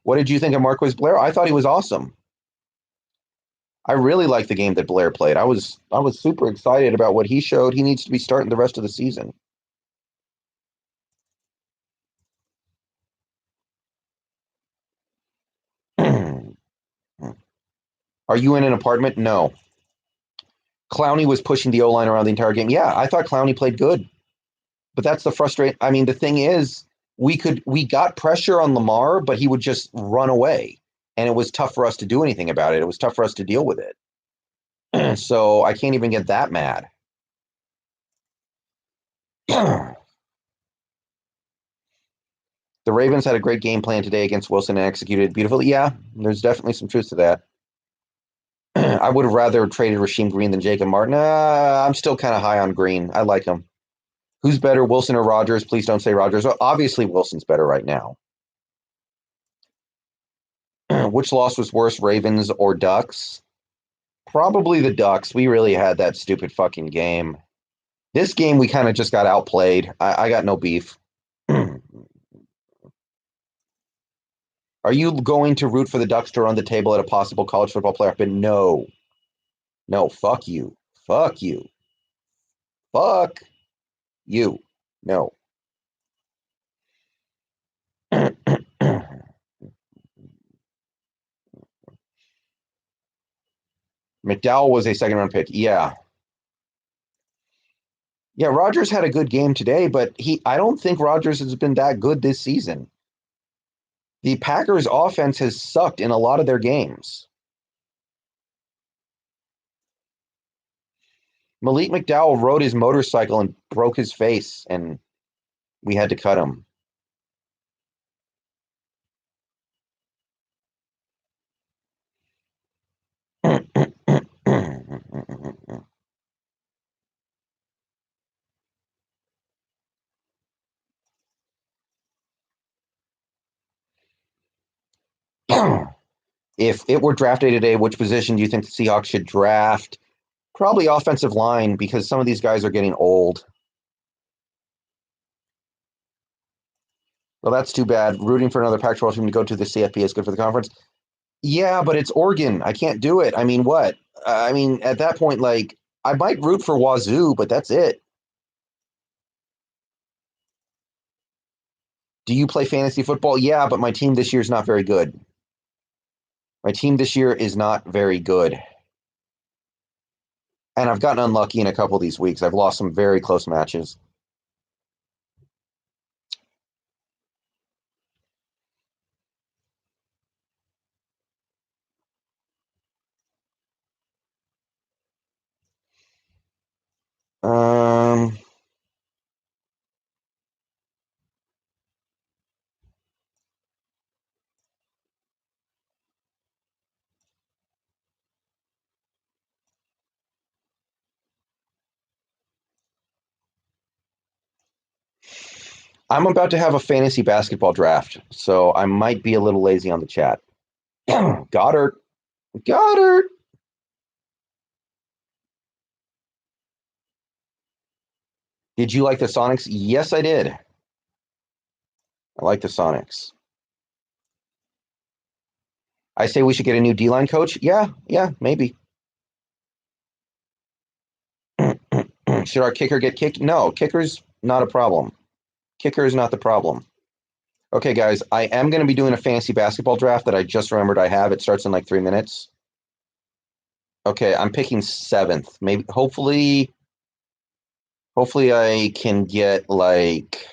What did you think of Marquise Blair? I thought he was awesome. I really liked the game that Blair played. I was super excited about what he showed. He needs to be starting the rest of the season. Are you in an apartment? No. Clowney was pushing the O-line around the entire game. Yeah, I thought Clowney played good. But that's the frustrating. I mean, the thing is, we got pressure on Lamar, but he would just run away. And it was tough for us to do anything about it. It was tough for us to deal with it. So I can't even get that mad. The Ravens had a great game plan today against Wilson and executed beautifully. Yeah, there's definitely some truth to that. I would have rather traded Rasheem Green than Jacob Martin. I'm still kind of high on Green. I like him. Who's better, Wilson or Rodgers? Please don't say Rodgers. Well, obviously, Wilson's better right now. Which loss was worse, Ravens or Ducks? Probably the Ducks. We really had that stupid fucking game. This game, we kind of just got outplayed. I got no beef. Are you going to root for the Ducks to run the table at a possible college football playoff? But no. No, fuck you. Fuck you. Fuck you. No. McDowell was a second round pick. Yeah. Yeah, Rodgers had a good game today, but I don't think Rodgers has been that good this season. The Packers offense has sucked in a lot of their games. Malik McDowell rode his motorcycle and broke his face, and we had to cut him. If it were draft day today, which position do you think the Seahawks should draft? Probably offensive line because some of these guys are getting old. Well, that's too bad. Rooting for another Pac-12 team to go to the CFP is good for the conference. Yeah, but it's Oregon. I can't do it. I mean, what? I mean, at that point, like, I might root for Wazoo, but that's it. Do you play fantasy football? Yeah, but my team this year is not very good. My team this year is not very good. And I've gotten unlucky in a couple of these weeks. I've lost some very close matches. Um, I'm about to have a fantasy basketball draft, so I might be a little lazy on the chat. Goddard. Goddard. Did you like the Sonics? Yes, I did. I like the Sonics. I say we should get a new D-line coach. Yeah, maybe. Should our kicker get kicked? No, kicker's not a problem. Kicker is not the problem. Okay, guys, I am going to be doing a fantasy basketball draft that I just remembered I have. It starts in like 3 minutes. Okay, I'm picking seventh. Maybe, hopefully, I can get like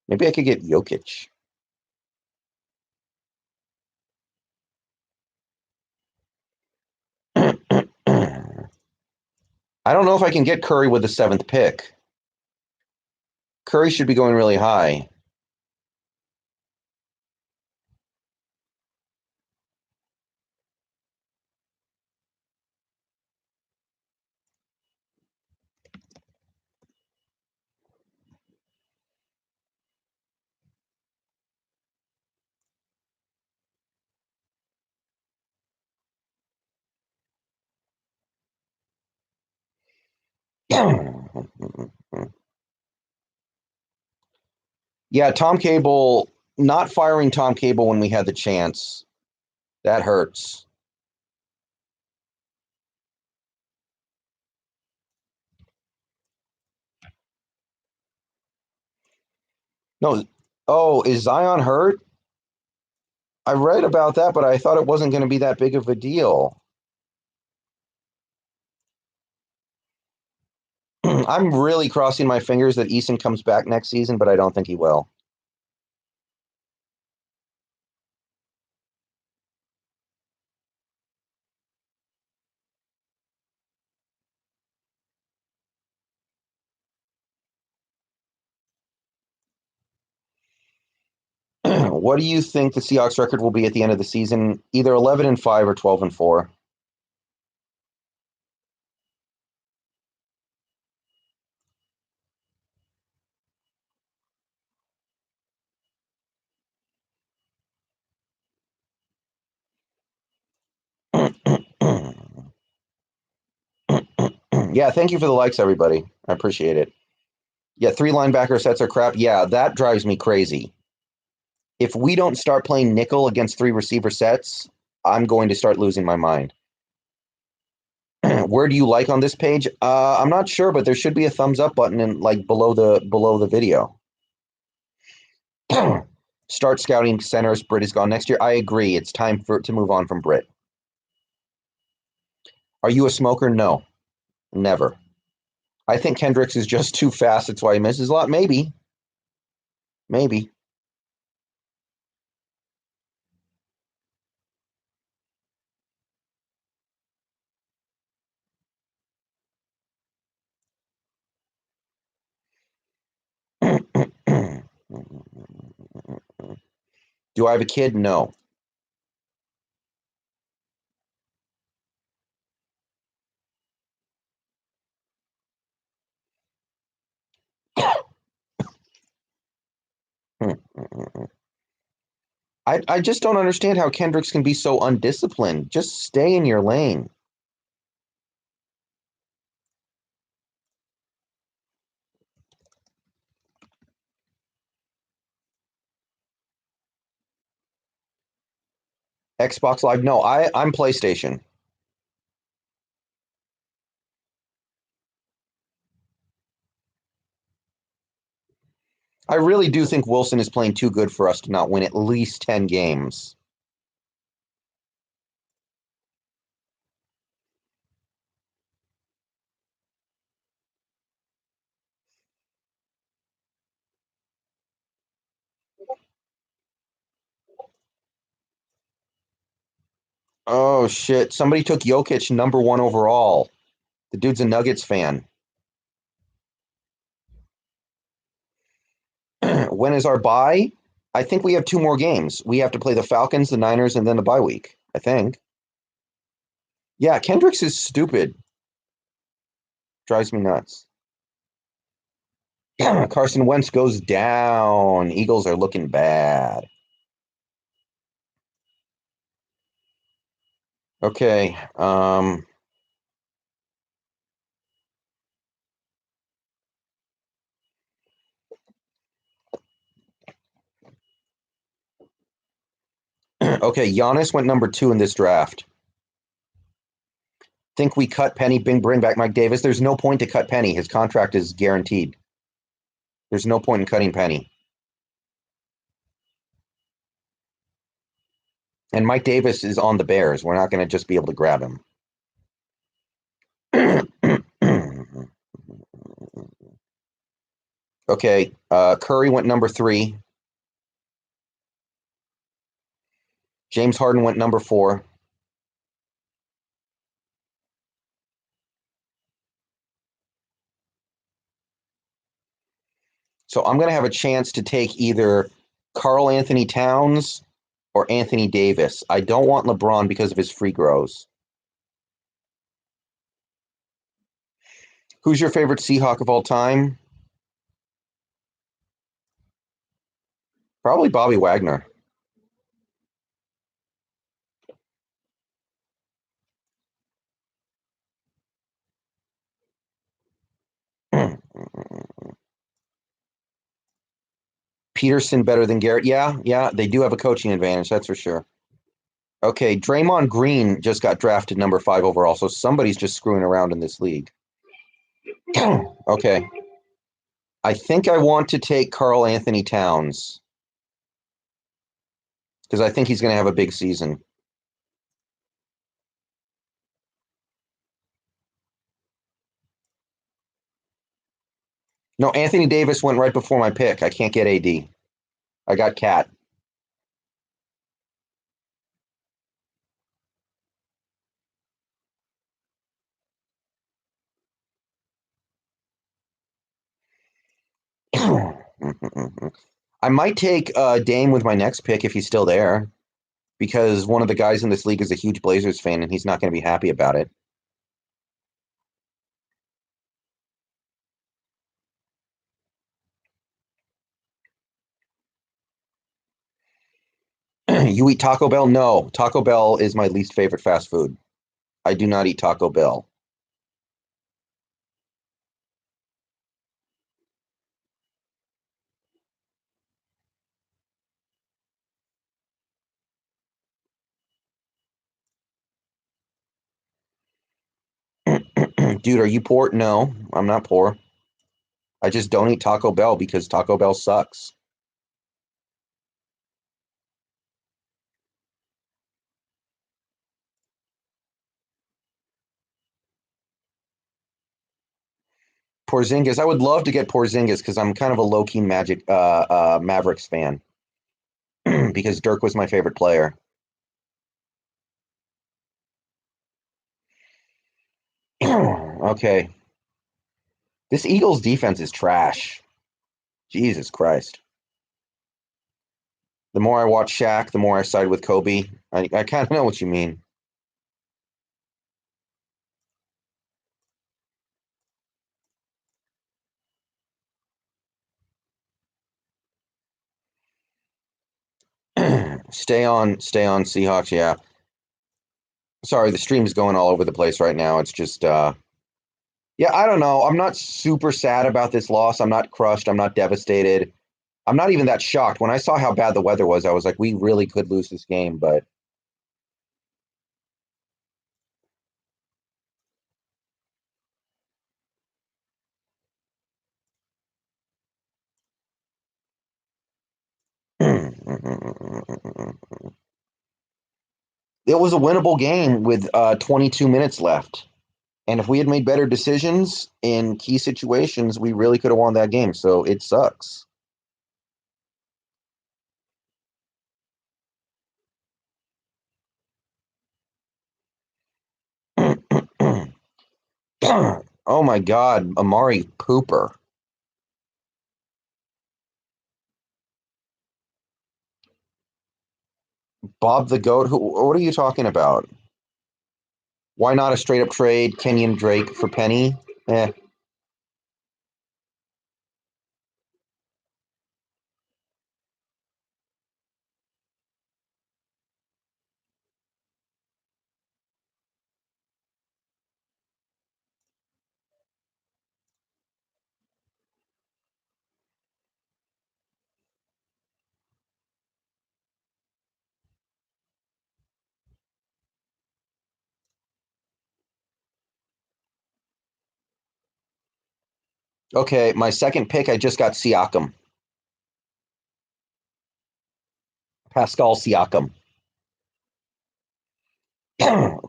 maybe I could get Jokic. I don't know if I can get Curry with the seventh pick. Curry should be going really high. Yeah, Tom Cable, not firing Tom Cable when we had the chance, that hurts. No, oh, is Zion hurt? I read about that, but I thought it wasn't going to be that big of a deal. I'm really crossing my fingers that Eason comes back next season, but I don't think he will. What do you think the Seahawks record will be at the end of the season? Either 11-5 or 12-4. Yeah, thank you for the likes, everybody. I appreciate it. Yeah, 3 linebacker sets are crap. Yeah, that drives me crazy. If we don't start playing nickel against 3 receiver sets, I'm going to start losing my mind. Where do you like on this page? I'm not sure, but there should be a thumbs up button in like below the video. Start scouting centers. Britt is gone next year. I agree. It's time to move on from Britt. Are you a smoker? No, never. I think Kendricks is just too fast. That's why he misses a lot. Maybe. Do I have a kid? No. I just don't understand how Kendricks can be so undisciplined. Just stay in your lane. Xbox Live? No, I'm PlayStation. I really do think Wilson is playing too good for us to not win at least 10 games. Oh shit! Somebody took Jokic #1 overall. The dude's a Nuggets fan. When is our bye? I think we have 2 more games. We have to play the Falcons, the Niners, and then the bye week. I think. Yeah, Kendricks is stupid. Drives me nuts. Carson Wentz goes down. Eagles are looking bad. Okay. Okay, Giannis went number 2 in this draft. Think we cut Penny, bring back Mike Davis? There's no point to cut Penny. His contract is guaranteed. There's no point in cutting Penny. And Mike Davis is on the Bears. We're not going to just be able to grab him. Okay, Curry went number 3. James Harden went number 4. So I'm going to have a chance to take either Karl Anthony Towns or Anthony Davis. I don't want LeBron because of his free throws. Who's your favorite Seahawk of all time? Probably Bobby Wagner. Peterson better than Garrett. Yeah, they do have a coaching advantage, that's for sure. Okay, Draymond Green just got drafted number 5 overall, so somebody's just screwing around in this league. Okay. I think I want to take Karl Anthony Towns because I think he's going to have a big season. No, Anthony Davis went right before my pick. I can't get AD. I got Cat. I might take Dame with my next pick if he's still there, because one of the guys in this league is a huge Blazers fan, and he's not going to be happy about it. You eat Taco Bell? No, Taco Bell is my least favorite fast food. I do not eat Taco Bell. Dude, are you poor? No, I'm not poor. I just don't eat Taco Bell because Taco Bell sucks. Porzingis, I would love to get Porzingis because I'm kind of a low-key Magic Mavericks fan because Dirk was my favorite player. Okay, this Eagles defense is trash. Jesus Christ. The more I watch Shaq, the more I side with Kobe. I kind of know what you mean. Stay on Seahawks. Yeah. Sorry, the stream's going all over the place right now. It's just, yeah, I don't know. I'm not super sad about this loss. I'm not crushed. I'm not devastated. I'm not even that shocked. When I saw how bad the weather was, I was like, we really could lose this game. But it was a winnable game with 22 minutes left. And if we had made better decisions in key situations, we really could have won that game. So it sucks. Oh my God, Amari Cooper. Bob the Goat. What are you talking about? Why not a straight up trade Kenyon Drake for Penny? Eh. Okay, my second pick, I just got Siakam. Pascal Siakam.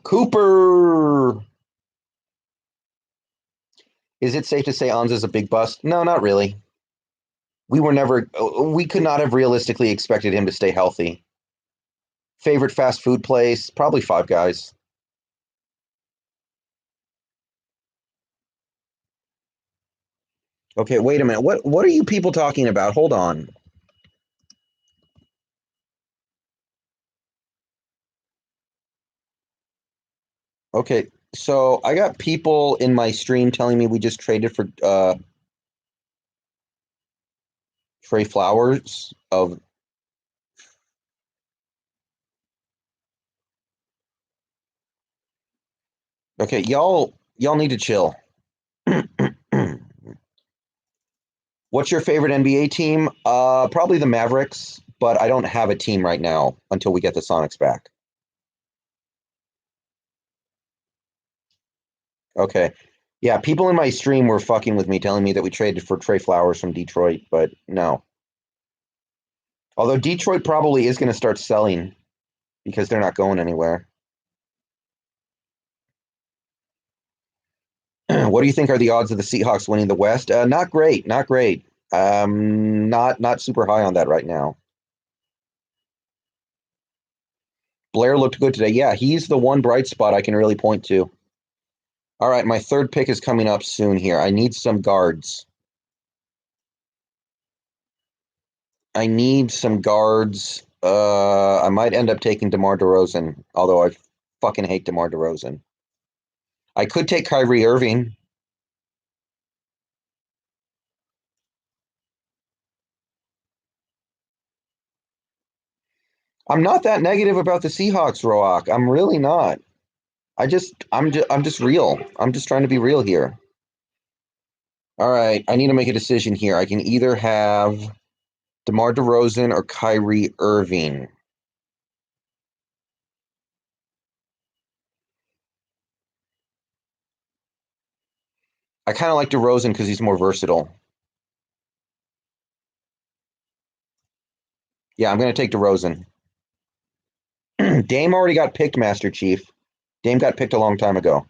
Cooper. Is it safe to say Anza's a big bust? No, not really. We could not have realistically expected him to stay healthy. Favorite fast food place? Probably Five Guys. Okay, wait a minute. What are you people talking about? Hold on. Okay, so I got people in my stream telling me we just traded for Trey Flowers of Okay, y'all need to chill. What's your favorite NBA team? Probably the Mavericks, but I don't have a team right now until we get the Sonics back. Okay. Yeah, people in my stream were fucking with me, telling me that we traded for Trey Flowers from Detroit, but no. Although Detroit probably is going to start selling because they're not going anywhere. What do you think are the odds of the Seahawks winning the West? Not great, not great. Not super high on that right now. Blair looked good today. Yeah, he's the one bright spot I can really point to. All right, my third pick is coming up soon here. I need some guards. I need some guards. I might end up taking DeMar DeRozan, although I fucking hate DeMar DeRozan. I could take Kyrie Irving. I'm not that negative about the Seahawks, Roak. I'm really not. I'm just real. I'm just trying to be real here. All right, I need to make a decision here. I can either have DeMar DeRozan or Kyrie Irving. I kind of like DeRozan because he's more versatile. Yeah, I'm going to take DeRozan. Dame already got picked, Master Chief. Dame got picked a long time ago.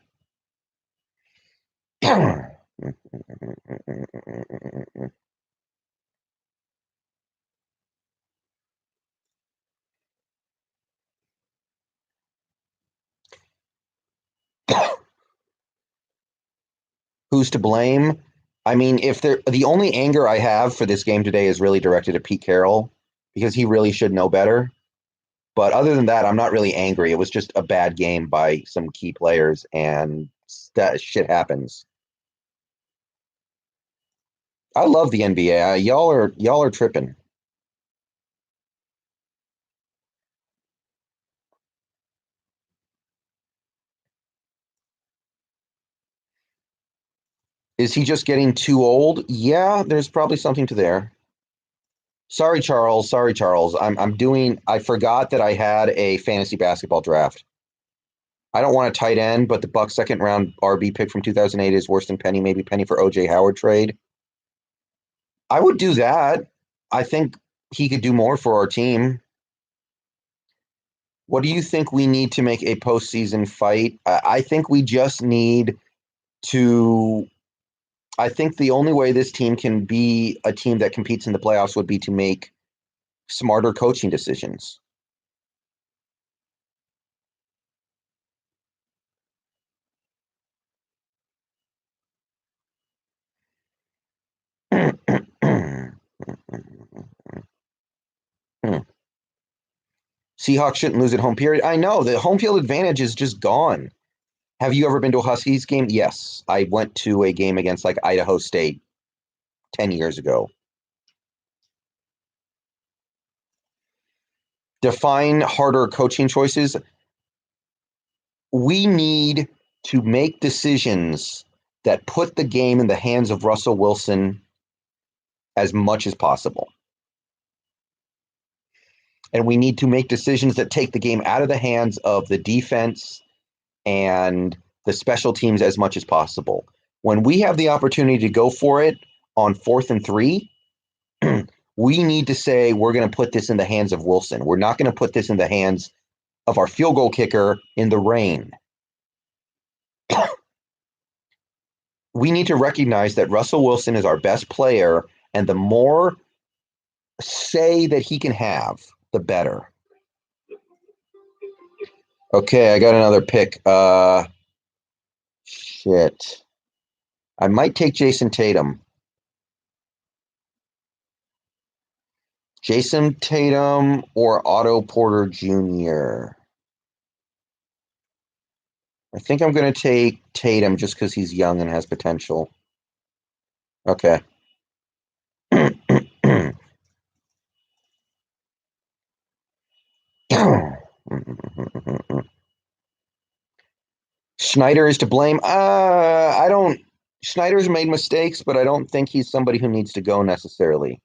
Who's to blame? I mean, if the only anger I have for this game today is really directed at Pete Carroll because he really should know better. But other than that, I'm not really angry. It was just a bad game by some key players, and that shit happens. I love the NBA. Y'all are tripping. Is he just getting too old? Yeah, there's probably something to there. Sorry, Charles. Sorry, Charles. I forgot that I had a fantasy basketball draft. I don't want a tight end, but the Bucks second round RB pick from 2008 is worse than Penny, maybe Penny for OJ Howard trade. I would do that. I think he could do more for our team. What do you think we need to make a postseason fight? I think we just need to. I think the only way this team can be a team that competes in the playoffs would be to make smarter coaching decisions. Seahawks shouldn't lose at home, period. I know the home field advantage is just gone. Have you ever been to a Huskies game? Yes. I went to a game against like Idaho State 10 years ago. Define harder coaching choices. We need to make decisions that put the game in the hands of Russell Wilson as much as possible. And we need to make decisions that take the game out of the hands of the defense and the special teams as much as possible. When we have the opportunity to go for it on 4th and 3, we need to say we're going to put this in the hands of Wilson. We're not going to put this in the hands of our field goal kicker in the rain. We need to recognize that Russell Wilson is our best player, and the more say that he can have, the better. Okay, I got another pick. Shit. I might take Jason Tatum. Jason Tatum or Otto Porter Jr. I think I'm going to take Tatum just because he's young and has potential. Okay. Schneider is to blame. I don't. Schneider's made mistakes, but I don't think he's somebody who needs to go necessarily.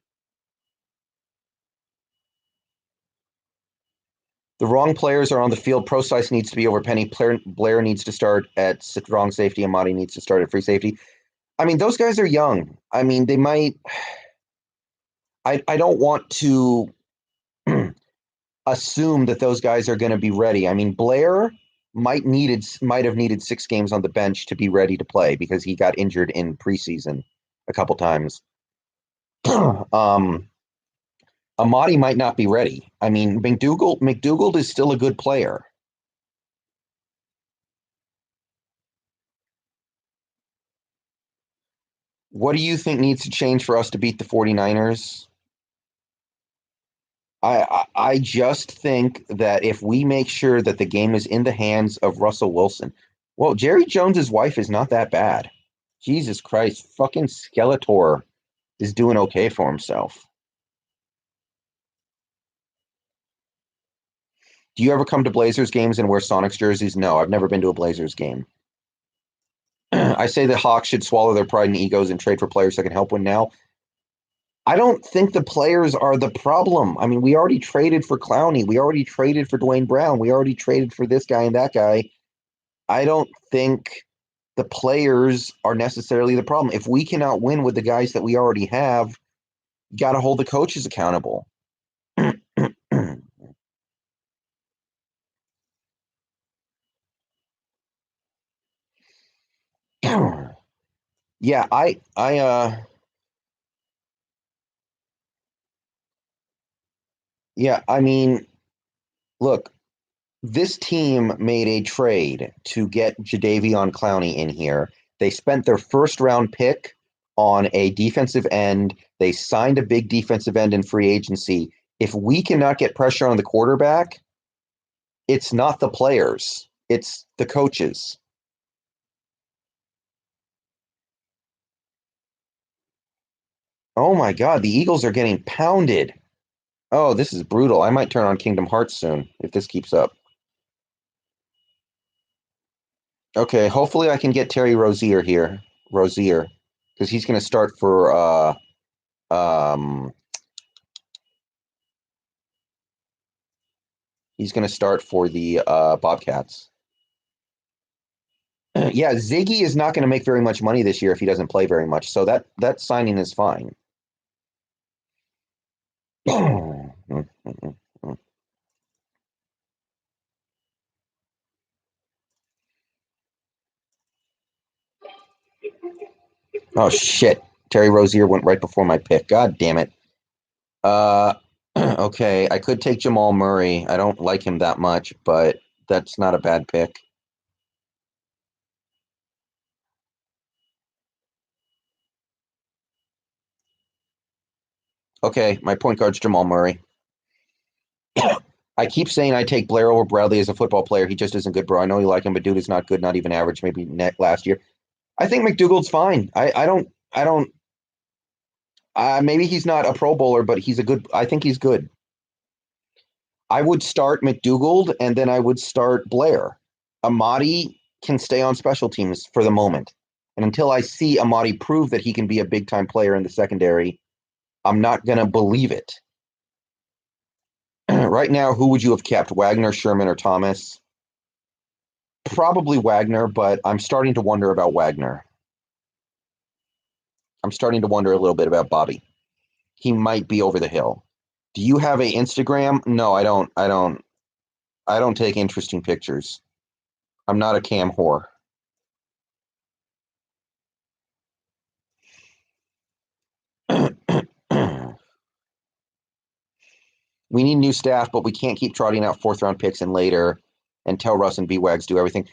The wrong players are on the field. Procise needs to be over Penny. Blair needs to start at strong safety. Amati needs to start at free safety. I mean, those guys are young. I mean, they might. I don't want to assume that those guys are going to be ready. I mean, Blair might have needed 6 games on the bench to be ready to play because he got injured in preseason a couple times. Amati might not be ready. I mean, McDougald is still a good player. What do you think needs to change for us to beat the 49ers? I just think that if we make sure that the game is in the hands of Russell Wilson, well, Jerry Jones's wife is not that bad. Jesus Christ, fucking Skeletor is doing okay for himself. Do you ever come to Blazers games and wear Sonics jerseys? No, I've never been to a Blazers game. I say the Hawks should swallow their pride and egos and trade for players that can help win now. I don't think the players are the problem. I mean, we already traded for Clowney. We already traded for Dwayne Brown. We already traded for this guy and that guy. I don't think the players are necessarily the problem. If we cannot win with the guys that we already have, you got to hold the coaches accountable. Yeah, yeah, I mean, look, this team made a trade to get Jadeveon Clowney in here. They spent their first round pick on a defensive end. They signed a big defensive end in free agency. If we cannot get pressure on the quarterback, it's not the players, it's the coaches. Oh my God, the Eagles are getting pounded. Oh, this is brutal. I might turn on Kingdom Hearts soon if this keeps up. Okay, hopefully I can get Terry Rozier here. Rozier. Because he's gonna start for um he's gonna start for the Bobcats. Yeah, Ziggy is not gonna make very much money this year if he doesn't play very much. So that signing is fine. Oh shit. Terry Rozier went right before my pick. God damn it. Uh okay, I could take Jamal Murray. I don't like him that much, but that's not a bad pick. Okay, my point guard's Jamal Murray. I keep saying I take Blair over Bradley as a football player. He just isn't good, bro. I know you like him, but dude is not good, not even average, maybe net last year. I think McDougald's fine. I don't maybe he's not a pro bowler, but he's a good I think he's good. I would start McDougald and then I would start Blair. Amadi can stay on special teams for the moment. And until I see Amadi prove that he can be a big time player in the secondary, I'm not gonna believe it. Right now, who would you have kept? Wagner, Sherman, or Thomas? Probably Wagner, but I'm starting to wonder about Wagner. I'm starting to wonder a little bit about Bobby. He might be over the hill. Do you have a Instagram? No, I don't. I don't take interesting pictures. I'm not a cam whore. We need new staff, but we can't keep trotting out fourth round picks and later and tell Russ and B-Wags do everything.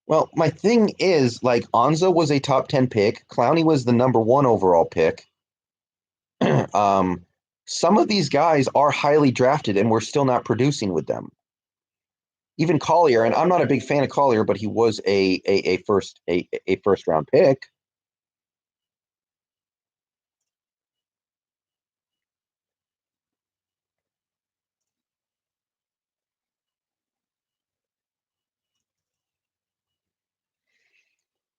Well, my thing is, like, Anza was a top 10 pick. Clowney was the number one overall pick. um, some of these guys are highly drafted, and we're still not producing with them. Even Collier, and I'm not a big fan of Collier, but he was a first round pick.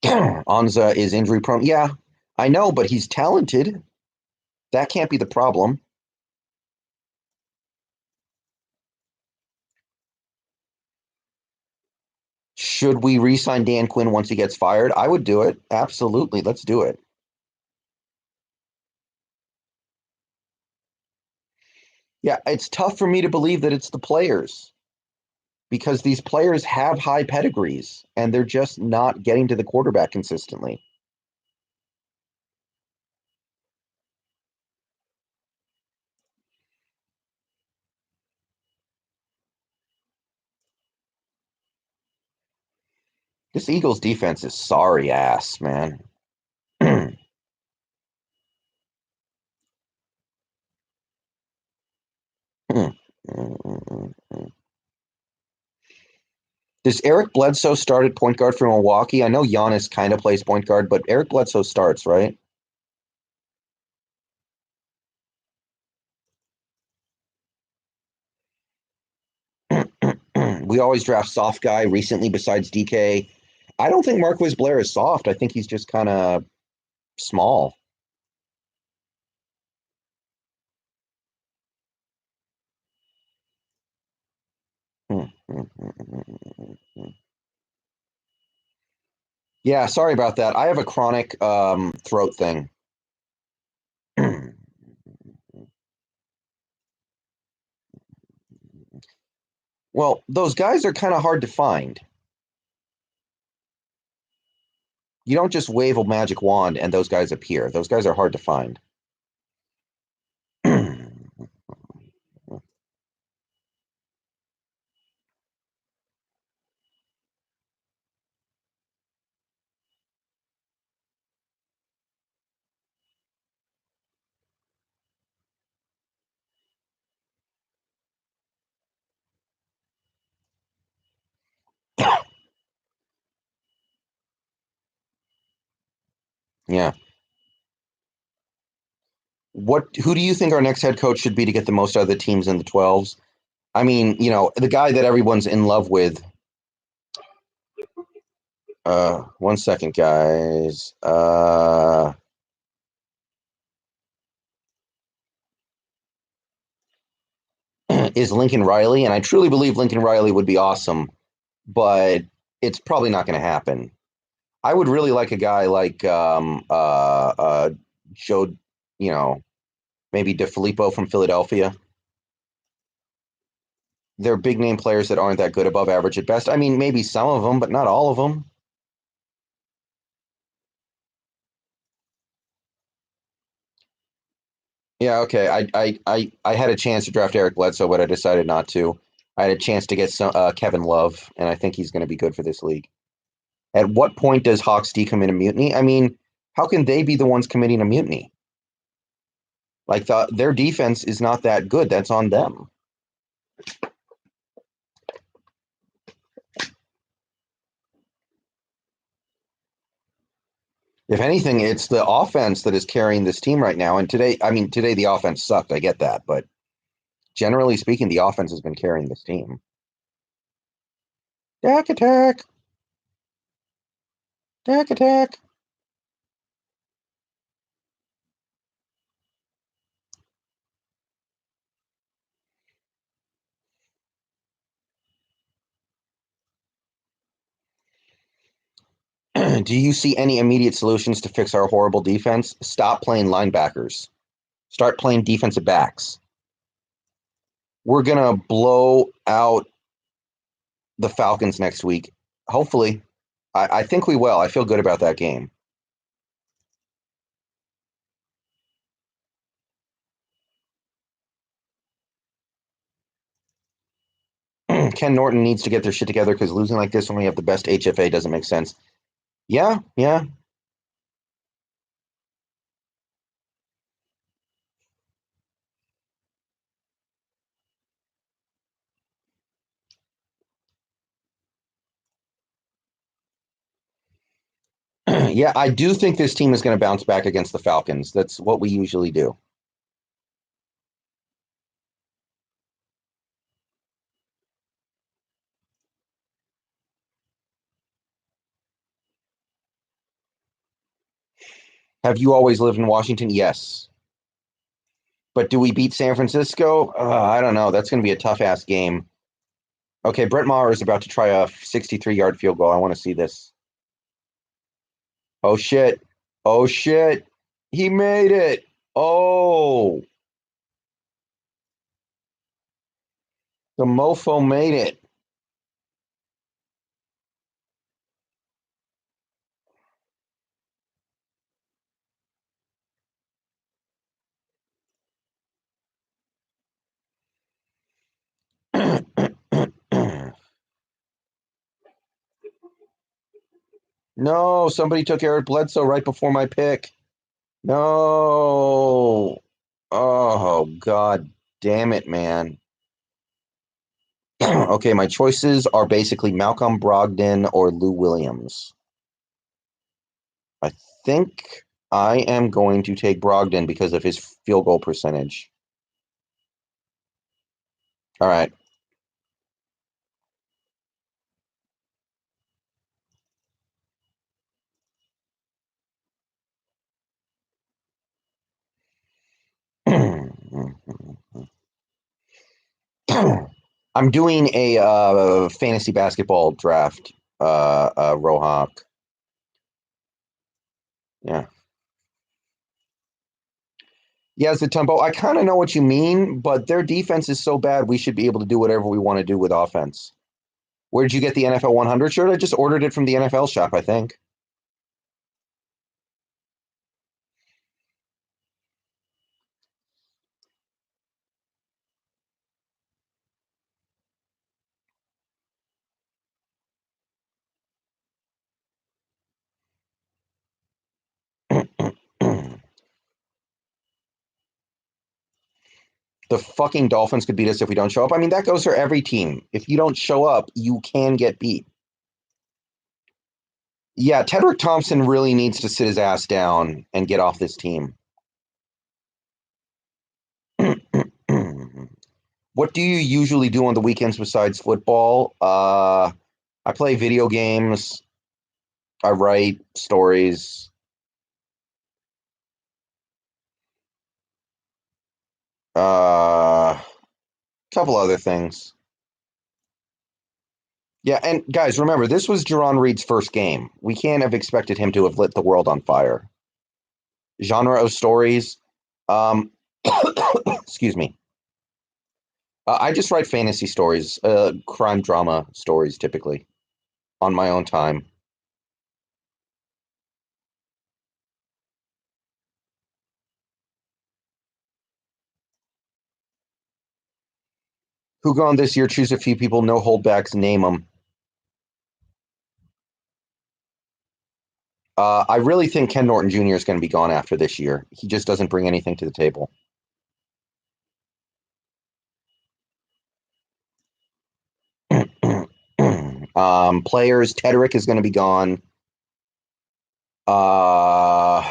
Anza is injury prone. Yeah, I know, but he's talented. That can't be the problem. Should we re-sign Dan Quinn once he gets fired? I would do it. Absolutely. Let's do it. Yeah, it's tough for me to believe that it's the players because these players have high pedigrees and they're just not getting to the quarterback consistently. This Eagles defense is sorry ass, man. Does Eric Bledsoe start at point guard for Milwaukee? I know Giannis kind of plays point guard, but Eric Bledsoe starts, right? We always draft soft guy recently besides DK. I don't think Marquise Blair is soft. I think he's just kind of small. Yeah, sorry about that. I have a chronic throat thing. Well, those guys are kind of hard to find. You don't just wave a magic wand and those guys appear. Those guys are hard to find. Yeah. Who do you think our next head coach should be to get the most out of the teams in the 12s? I mean, the guy that everyone's in love with. One second, guys. Is Lincoln Riley, and I truly believe Lincoln Riley would be awesome, but it's probably not going to happen. I would really like a guy like Joe, you know, maybe DeFilippo from Philadelphia. They're big name players that aren't that good, above average at best. I mean, maybe some of them, but not all of them. Yeah, okay. I had a chance to draft Eric Bledsoe, but I decided not to. I had a chance to get some Kevin Love, and I think he's going to be good for this league. At what point does Hawks D commit a mutiny? I mean, how can they be the ones committing a mutiny? Like their defense is not that good. That's on them. If anything, it's the offense that is carrying this team right now. And today the offense sucked. I get that, but generally speaking, the offense has been carrying this team. Dak attack, Dak attack. Do you see any immediate solutions to fix our horrible defense? Stop playing linebackers. Start playing defensive backs. We're going to blow out the Falcons next week. Hopefully. I think we will. I feel good about that game. Ken Norton needs to get their shit together because losing like this when we have the best HFA doesn't make sense. Yeah, yeah. Yeah, I do think this team is going to bounce back against the Falcons. That's what we usually do. Have you always lived in Washington? Yes. But do we beat San Francisco? I don't know. That's going to be a tough ass game. Okay, Brett Maher is about to try a 63-yard field goal. I want to see this. Oh shit. Oh shit. He made it. Oh, the mofo made it. No, somebody took Eric Bledsoe right before my pick. No. Oh, God damn it, man. Okay, my choices are basically Malcolm Brogdon or Lou Williams. I think I am going to take Brogdon because of his field goal percentage. All right. I'm doing a fantasy basketball draft, Rohawk. Yeah. Yeah, Zatumbo, I kind of know what you mean, but their defense is so bad, we should be able to do whatever we want to do with offense. Where did you get the NFL 100 shirt? I just ordered it from the NFL shop, I think. The fucking Dolphins could beat us if we don't show up. I mean, that goes for every team. If you don't show up, you can get beat. Yeah, Tedrick Thompson really needs to sit his ass down and get off this team. What do you usually do on the weekends besides football? I play video games. I write stories. A couple other things. Yeah, and guys, remember, this was Jerron Reed's first game. We can't have expected him to have lit the world on fire. Genre of stories. Um, excuse me. I just write fantasy stories, crime drama stories, typically on my own time. Who gone this year? Choose a few people, no holdbacks, name them. I really think Ken Norton Jr. is going to be gone after this year. He just doesn't bring anything to the table. Players, Tedrick is going to be gone. Uh,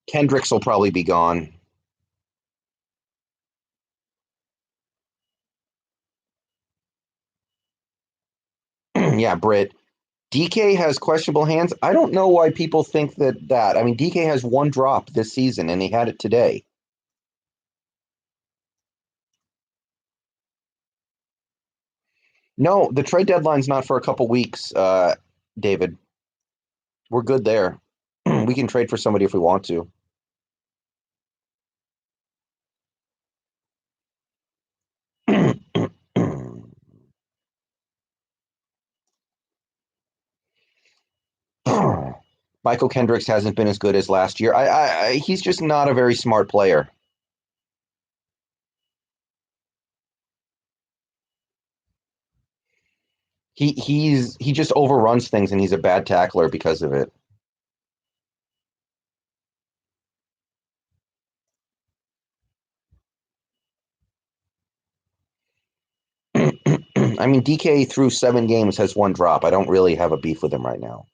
Kendricks will probably be gone. Yeah, Britt. DK has questionable hands. I don't know why people think that. I mean, DK has one drop this season, and he had it today. No, the trade deadline's not for a couple weeks, David. We're good there. We can trade for somebody if we want to. Michael Kendricks hasn't been as good as last year. He's just not a very smart player. He just overruns things and he's a bad tackler because of it. I mean, DK through 7 games has 1 drop. I don't really have a beef with him right now.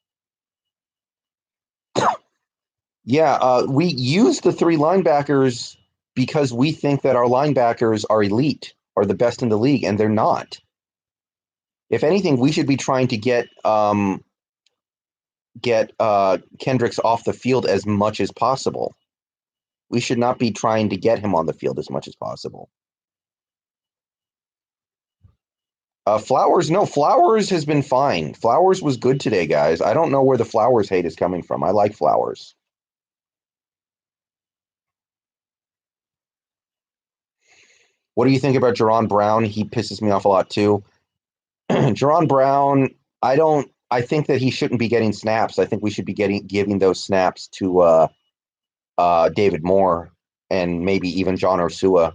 Yeah, we use the 3 linebackers because we think that our linebackers are elite, are the best in the league, and they're not. If anything, we should be trying to get Kendricks off the field as much as possible. We should not be trying to get him on the field as much as possible. Flowers, no, Flowers has been fine. Flowers was good today, guys. I don't know where the Flowers hate is coming from. I like Flowers. What do you think about Jaron Brown? He pisses me off a lot too. Jaron Brown, I think that he shouldn't be getting snaps. I think we should be giving those snaps to David Moore and maybe even John Ursua.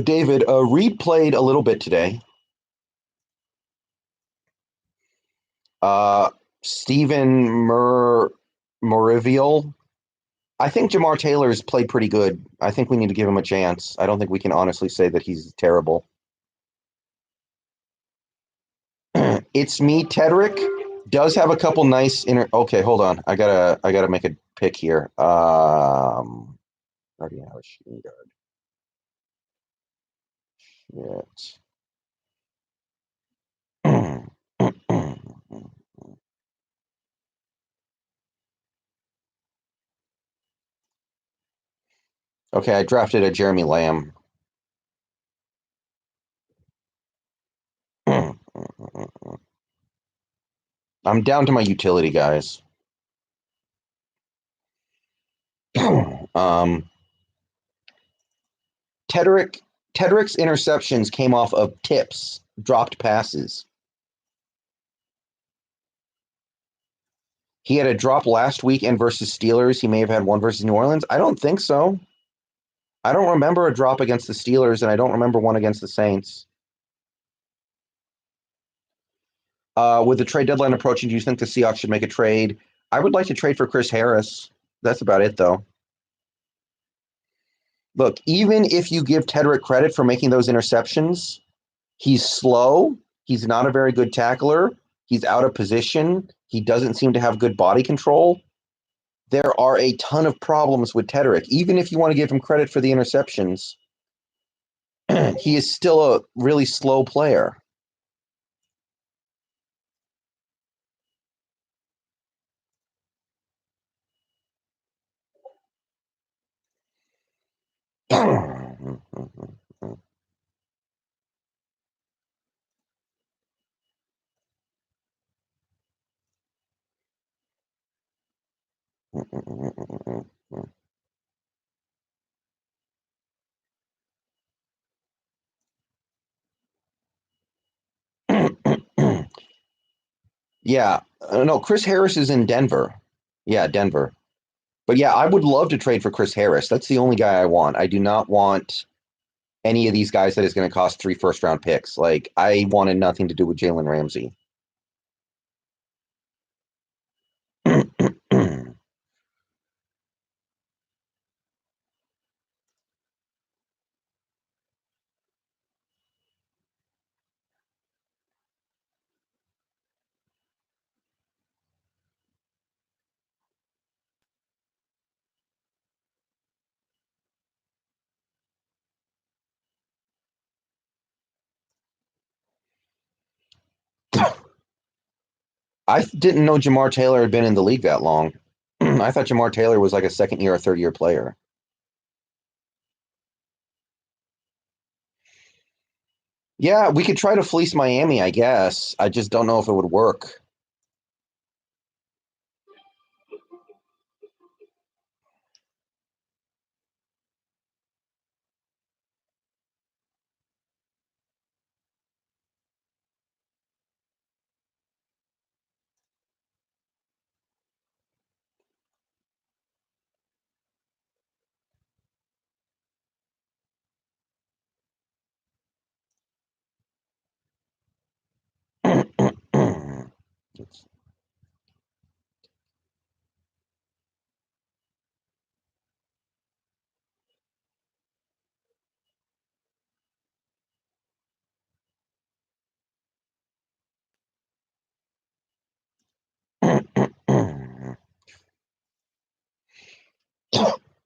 David, Reed played a little bit today. Stephen Morivial. I think Jamar Taylor's played pretty good. I think we need to give him a chance. I don't think we can honestly say that he's terrible. It's me. Tedrick does have a couple nice Okay, hold on. I gotta make a pick here. Already have a shooting guard. Shit. Okay, I drafted a Jeremy Lamb. I'm down to my utility guys. um, Tedrick Tedrick's interceptions came off of tips, dropped passes. He had a drop last weekend versus Steelers. He may have had one versus New Orleans. I don't think so. I don't remember a drop against the Steelers, and I don't remember one against the Saints. With the trade deadline approaching, do you think the Seahawks should make a trade? I would like to trade for Chris Harris. That's about it, though. Look, even if you give Tedrick credit for making those interceptions, he's slow. He's not a very good tackler. He's out of position. He doesn't seem to have good body control. There are a ton of problems with Tedrick. Even if you want to give him credit for the interceptions, he is still a really slow player. Yeah. No, Chris Harris is in Denver. Yeah, Denver. But yeah, I would love to trade for Chris Harris. That's the only guy I want. I do not want any of these guys that is going to cost 3 first-round picks. Like, I wanted nothing to do with Jalen Ramsey. I didn't know Jamar Taylor had been in the league that long. I thought Jamar Taylor was like a second year or third year player. Yeah, we could try to fleece Miami, I guess. I just don't know if it would work.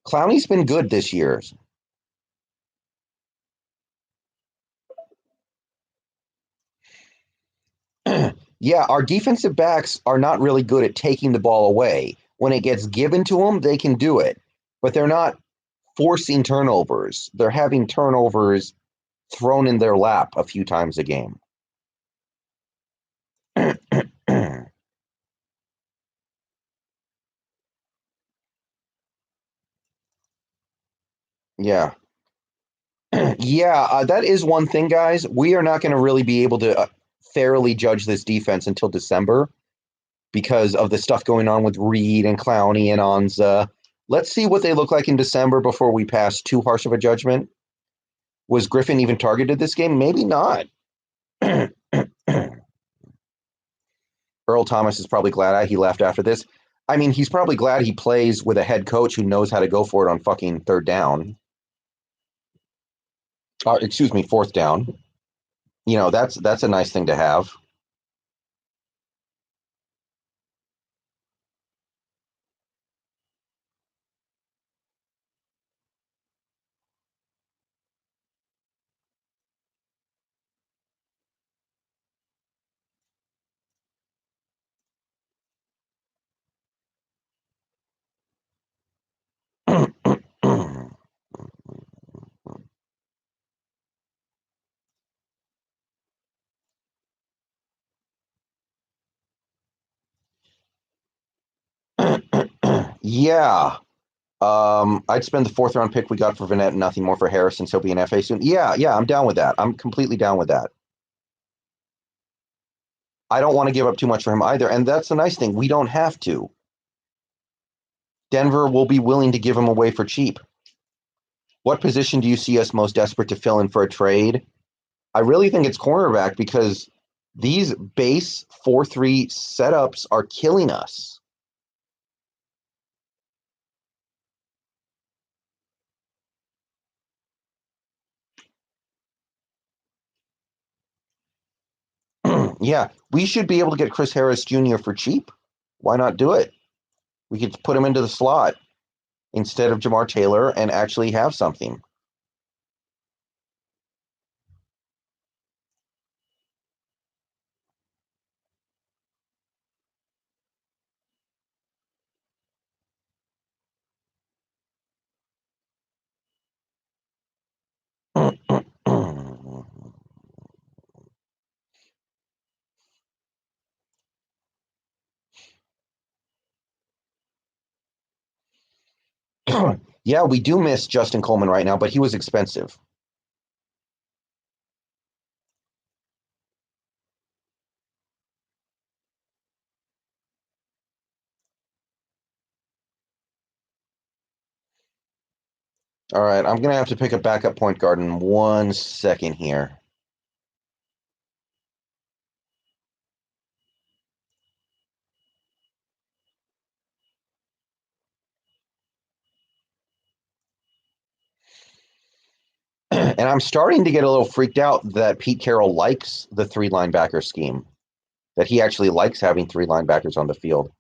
Clowney's been good this year. Yeah, our defensive backs are not really good at taking the ball away. When it gets given to them, they can do it, but they're not forcing turnovers. They're having turnovers thrown in their lap a few times a game. Yeah. Yeah, that is one thing, guys. We are not going to really be able to fairly judge this defense until December because of the stuff going on with Reed and Clowney and Anza. Let's see what they look like in December before we pass too harsh of a judgment. Was Griffin even targeted this game? Maybe not. Earl Thomas is probably glad he left after this. I mean, he's probably glad he plays with a head coach who knows how to go for it on fucking third down. Excuse me, fourth down. You know, that's a nice thing to have. Yeah. I'd spend the fourth round pick we got for Vanette and nothing more for Harrison, so be an FA soon. Yeah, yeah, I'm down with that. I'm completely down with that. I don't want to give up too much for him either, and that's the nice thing. We don't have to. Denver will be willing to give him away for cheap. What position do you see us most desperate to fill in for a trade? I really think it's cornerback because these base 4-3 setups are killing us. Yeah, we should be able to get Chris Harris Jr. for cheap. Why not do it? We could put him into the slot instead of Jamar Taylor and actually have something. Yeah, we do miss Justin Coleman right now, but he was expensive. All right, I'm going to have to pick a backup point guard in 1 second here. And I'm starting to get a little freaked out that Pete Carroll likes the three linebacker scheme, that he actually likes having three linebackers on the field.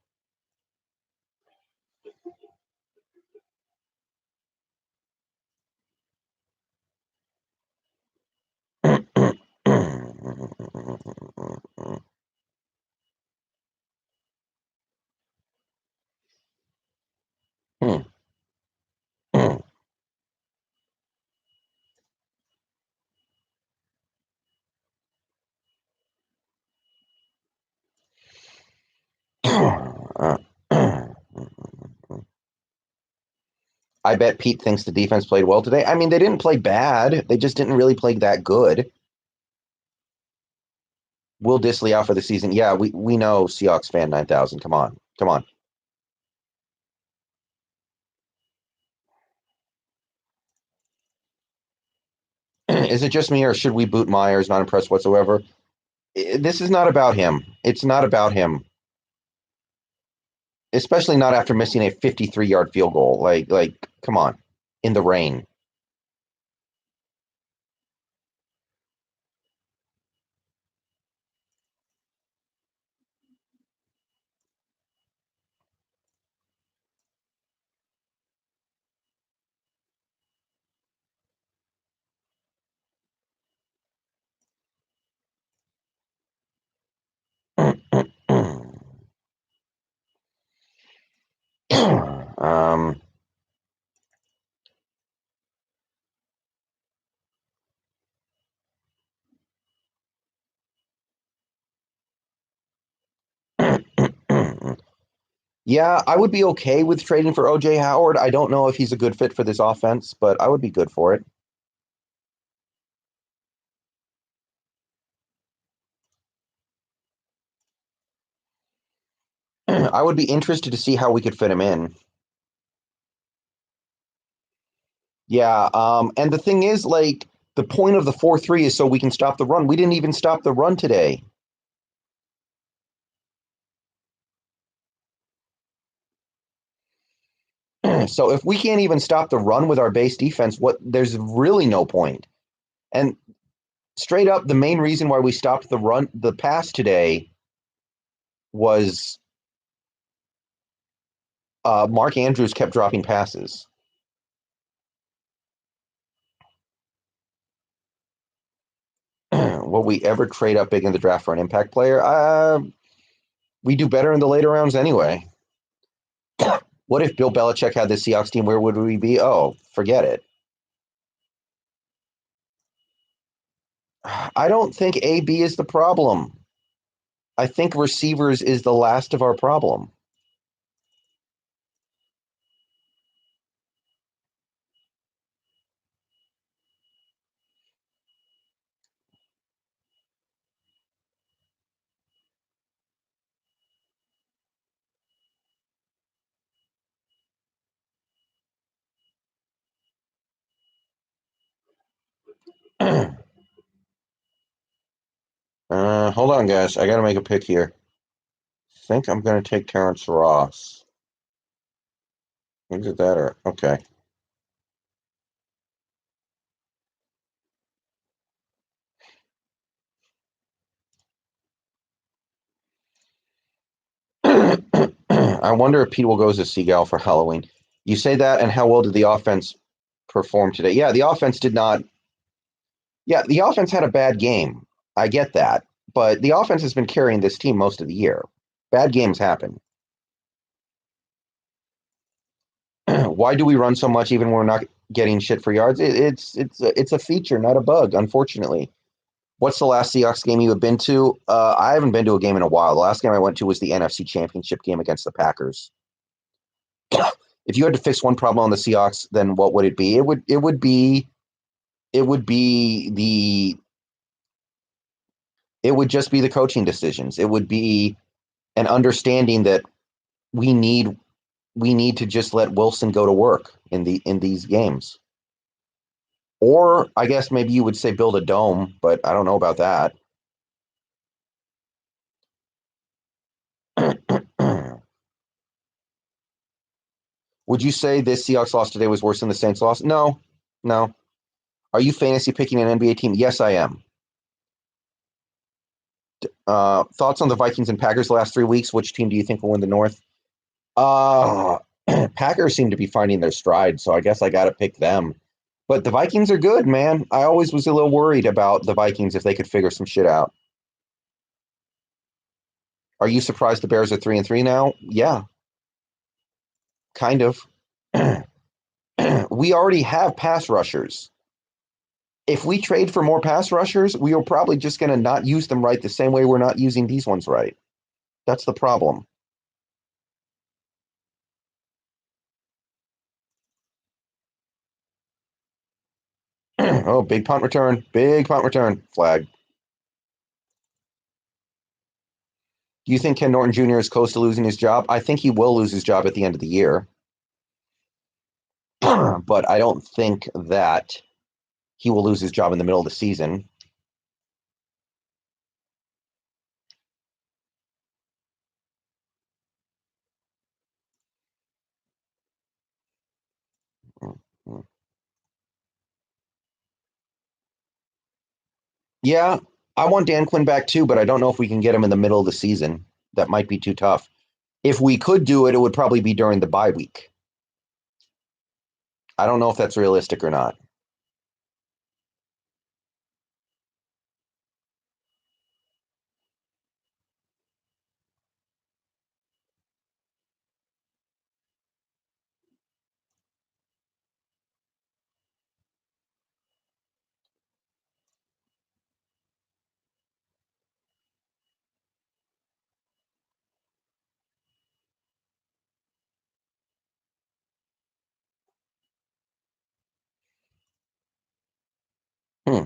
I bet Pete thinks the defense played well today. I mean, they didn't play bad. They just didn't really play that good. Will Dissly out for the season. Yeah, we know Seahawks fan 9,000. Come on. Come on. Is it just me or should we boot Myers? Not impressed whatsoever. This is not about him. It's not about him. Especially not after missing a 53-yard field goal. Like, come on. In the rain. um, yeah, I would be okay with trading for OJ Howard. I don't know if he's a good fit for this offense, but I would be good for it. I would be interested to see how we could fit him in. Yeah, and the thing is, like, the point of the 4-3 is so we can stop the run. We didn't even stop the run today. So if we can't even stop the run with our base defense, what there's really no point. And straight up, the main reason why we stopped the pass today was Mark Andrews kept dropping passes. Will we ever trade up big in the draft for an impact player? We do better in the later rounds anyway. What if Bill Belichick had the Seahawks team? Where would we be? Oh, forget it. I don't think AB is the problem. I think receivers is the last of our problem. Hold on, guys. I got to make a pick here. I think I'm going to take Terrence Ross. Is it that or okay? I wonder if Pete will go as a seagull for Halloween. You say that, and how well did the offense perform today? Yeah, the offense did not. Yeah, the offense had a bad game. I get that, but the offense has been carrying this team most of the year. Bad games happen. Why do we run so much even when we're not getting shit for yards? It's a feature, not a bug. Unfortunately. What's the last Seahawks game you have been to? I haven't been to a game in a while. The last game I went to was the NFC Championship game against the Packers. If you had to fix one problem on the Seahawks, then what would it be? It would be the it would just be the coaching decisions. It would be an understanding that we need we need to just let Wilson go to work in these games. Or I guess maybe you would say build a dome, but I don't know about that. Would you say this Seahawks loss today was worse than the Saints loss? No, no. Are you fantasy picking an NBA team? Yes, I am. Thoughts on the Vikings and Packers the last 3 weeks? Which team do you think will win the North? Uh, Packers seem to be finding their stride, so I guess I got to pick them. But the Vikings are good, man. I always was a little worried about the Vikings if they could figure some shit out. Are you surprised the Bears are 3-3 now? Yeah, kind of. We already have pass rushers. If we trade for more pass rushers, we are probably just going to not use them right the same way we're not using these ones right. That's the problem. Oh, big punt return. Big punt return. Flag. Do you think Ken Norton Jr. is close to losing his job? I think he will lose his job at the end of the year. But I don't think that he will lose his job in the middle of the season. Yeah, I want Dan Quinn back too, but I don't know if we can get him in the middle of the season. That might be too tough. If we could do it, it would probably be during the bye week. I don't know if that's realistic or not. Hmm.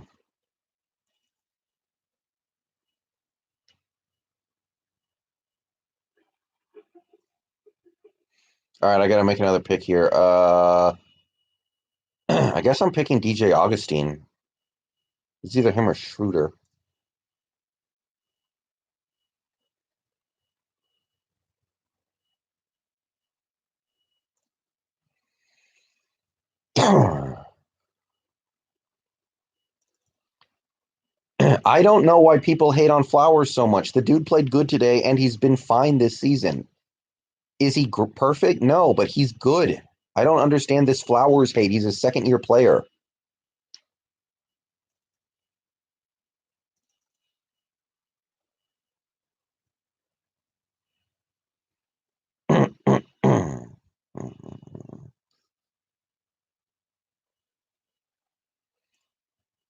All right, I got to make another pick here. I guess I'm picking DJ Augustine. It's either him or Schroeder. I don't know why people hate on Flowers so much. The dude played good today, and he's been fine this season. Is he perfect? No, but he's good. I don't understand this Flowers hate. He's a second-year player.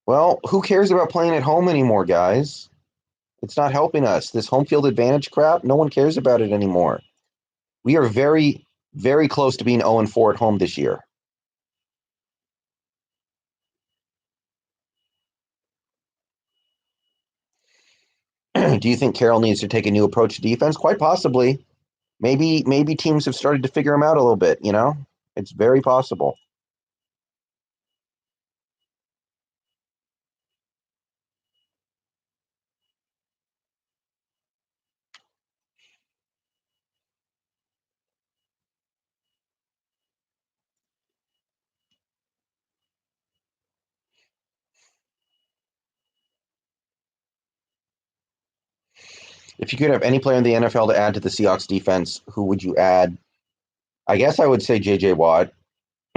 Well, who cares about playing at home anymore, guys? It's not helping us. This home field advantage crap, no one cares about it anymore. We are very, very close to being 0-4 at home this year. Do you think Carroll needs to take a new approach to defense? Quite possibly. Maybe teams have started to figure him out a little bit, you know? It's very possible. If you could have any player in the NFL to add to the Seahawks defense, who would you add? I guess I would say JJ Watt.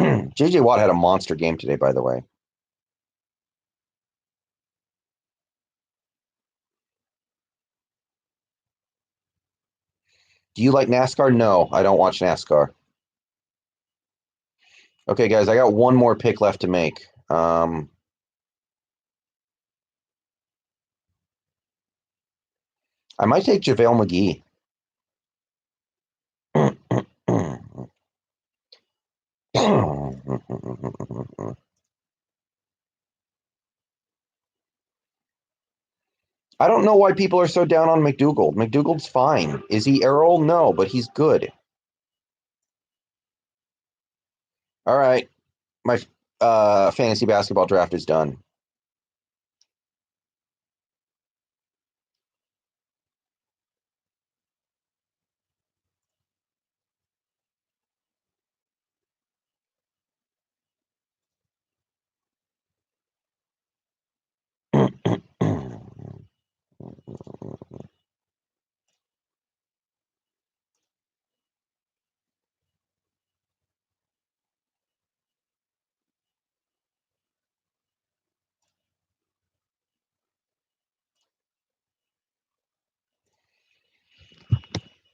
JJ Watt had a monster game today, by the way. Do you like NASCAR? No, I don't watch NASCAR. Okay, guys, I got one more pick left to make. I might take JaVale McGee. I don't know why people are so down on McDougal. McDougal's fine. Is he Errol? No, but he's good. All right, my fantasy basketball draft is done.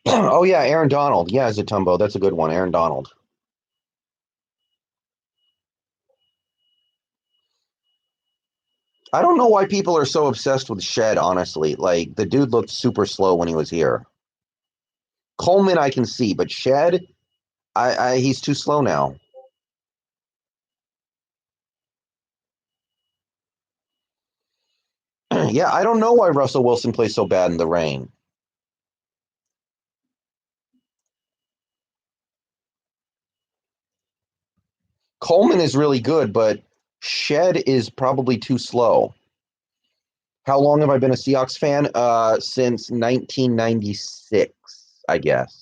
Oh yeah, Aaron Donald. Yeah, Zatumbo. That's a good one. Aaron Donald. I don't know why people are so obsessed with Shed, honestly. Like, the dude looked super slow when he was here. Coleman, I can see, but Shed, he's too slow now. Yeah, I don't know why Russell Wilson plays so bad in the rain. Coleman is really good, but Shed is probably too slow. How long have I been a Seahawks fan? Since 1996, I guess.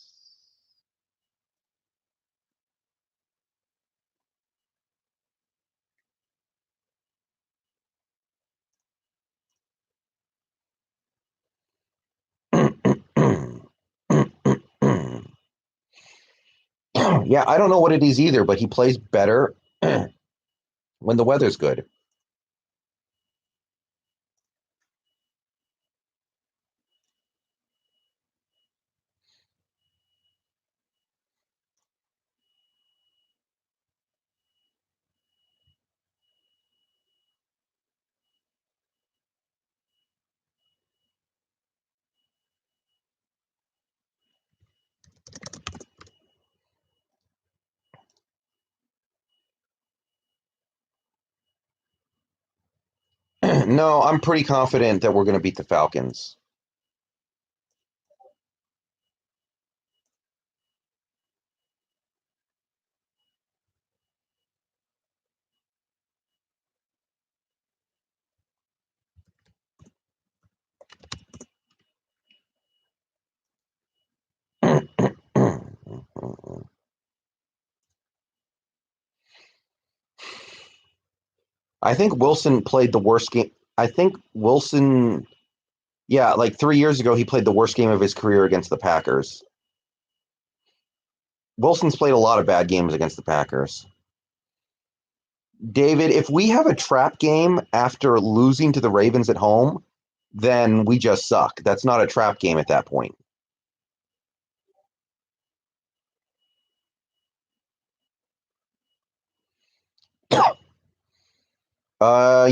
Yeah, I don't know what it is either, but he plays better when the weather's good. No, I'm pretty confident that we're going to beat the Falcons. I think Wilson played the worst game. I think Wilson, yeah, like 3 years ago, he played the worst game of his career against the Packers. Wilson's played a lot of bad games against the Packers. David, if we have a trap game after losing to the Ravens at home, then we just suck. That's not a trap game at that point.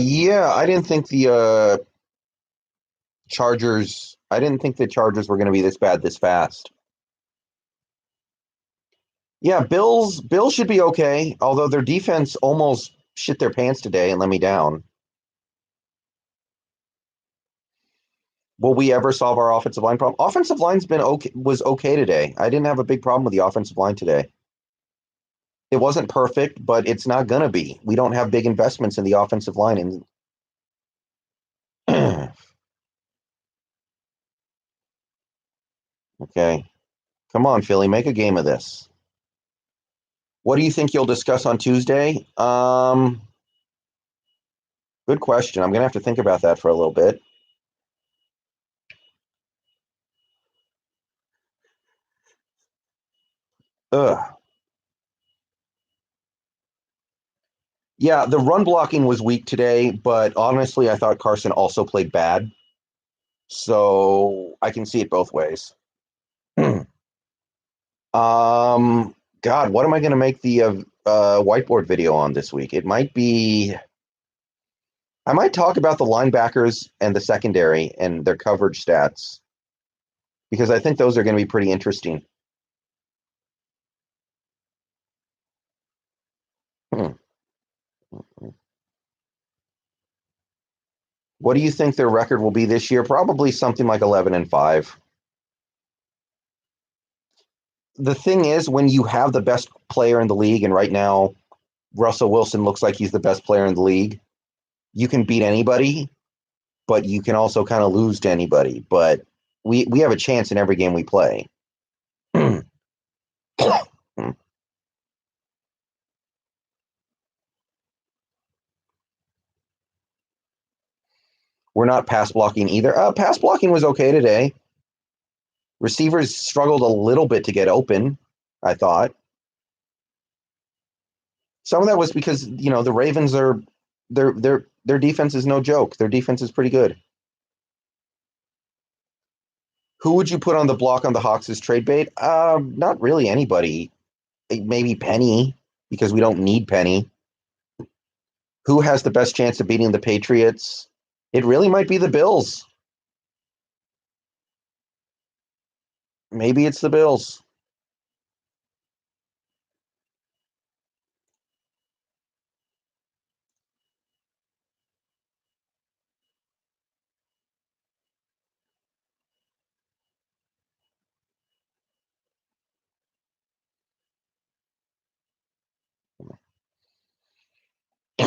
Yeah, I didn't think the Chargers. I didn't think the Chargers were going to be this bad this fast. Yeah, Bills should be okay. Although their defense almost shit their pants today and let me down. Will we ever solve our offensive line problem? Offensive line's been okay. Was okay today. I didn't have a big problem with the offensive line today. It wasn't perfect, but it's not gonna be. We don't have big investments in the offensive line, and okay, come on, Philly, make a game of this. What do you think you'll discuss on Tuesday? Good question. I'm gonna have to think about that for a little bit. Ugh. Yeah, the run blocking was weak today, but honestly, I thought Carson also played bad. So I can see it both ways. God, what am I going to make the whiteboard video on this week? It might be. I might talk about the linebackers and the secondary and their coverage stats because I think those are going to be pretty interesting. Hmm. What do you think their record will be this year? Probably something like 11-5. The thing is, when you have the best player in the league, and right now Russell Wilson looks like he's the best player in the league, you can beat anybody, but you can also kind of lose to anybody. But we have a chance in every game we play. We're not pass blocking either. Pass blocking was okay today. Receivers struggled a little bit to get open, I thought. Some of that was because, the Ravens are their defense is no joke. Their defense is pretty good. Who would you put on the block on the Hawks as trade bait? Not really anybody. Maybe Penny, because we don't need Penny. Who has the best chance of beating the Patriots? It really might be the Bills. Maybe it's the Bills.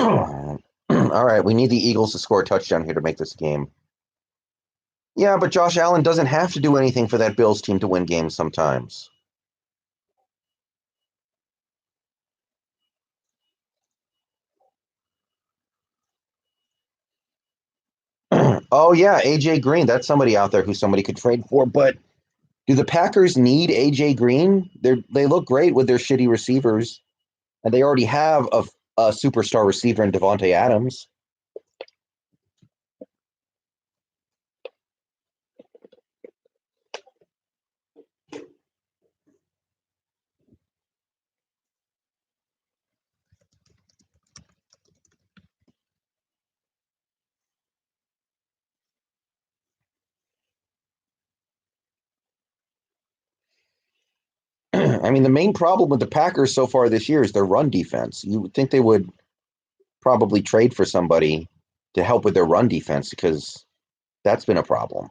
All right, we need the Eagles to score a touchdown here to make this game. Yeah, but Josh Allen doesn't have to do anything for that Bills team to win games sometimes. Oh yeah, AJ Green. That's somebody out there who somebody could trade for. But do the Packers need AJ Green? They look great with their shitty receivers, and they already have a superstar receiver in Devontae Adams. I mean, the main problem with the Packers so far this year is their run defense. You would think they would probably trade for somebody to help with their run defense because that's been a problem.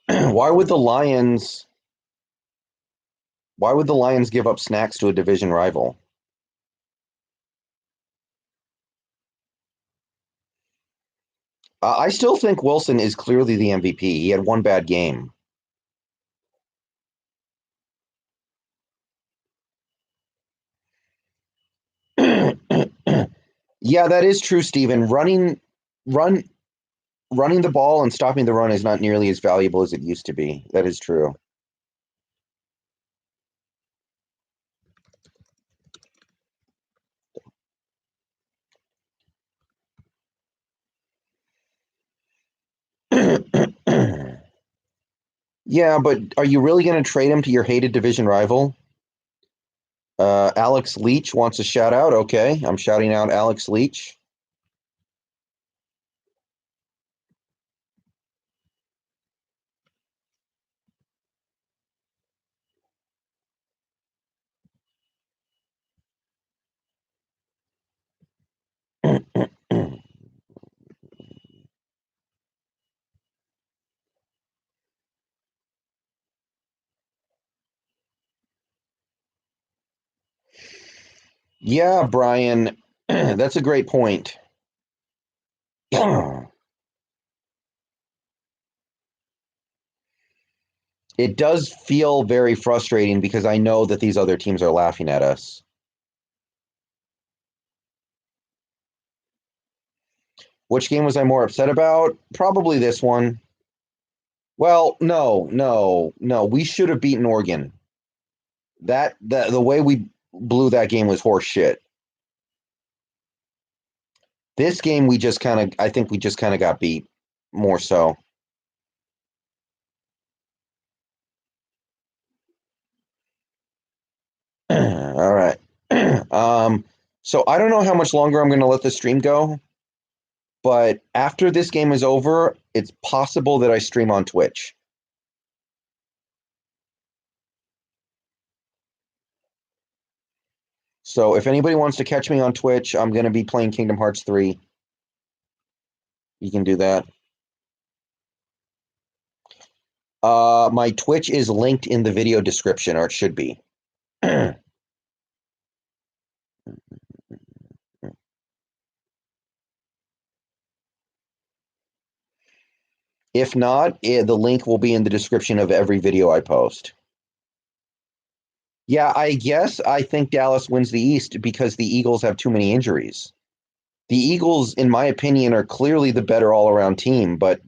why would the Lions? Why would the Lions give up snacks to a division rival? I still think Wilson is clearly the MVP. He had one bad game. Yeah, that is true, Stephen. Run, running the ball and stopping the run is not nearly as valuable as it used to be. That is true. Yeah, but are you really going to trade him to your hated division rival? Alex Leach wants a shout out. Okay, I'm shouting out Alex Leach. Yeah, Brian, that's a great point. It does feel very frustrating because I know that these other teams are laughing at us. Which game was I more upset about? Probably this one. Well, no. We should have beaten Oregon. The way we blew that game was horse shit. This game we just kind of I think we just kind of got beat more so. All right. So I don't know how much longer I'm going to let the stream go, but after this game is over, it's possible that I stream on Twitch. So if anybody wants to catch me on Twitch, I'm going to be playing Kingdom Hearts 3. You can do that. My Twitch is linked in the video description, or it should be. If not, the link will be in the description of every video I post. Yeah, I guess I think Dallas wins the East because the Eagles have too many injuries. The Eagles, in my opinion, are clearly the better all-around team, but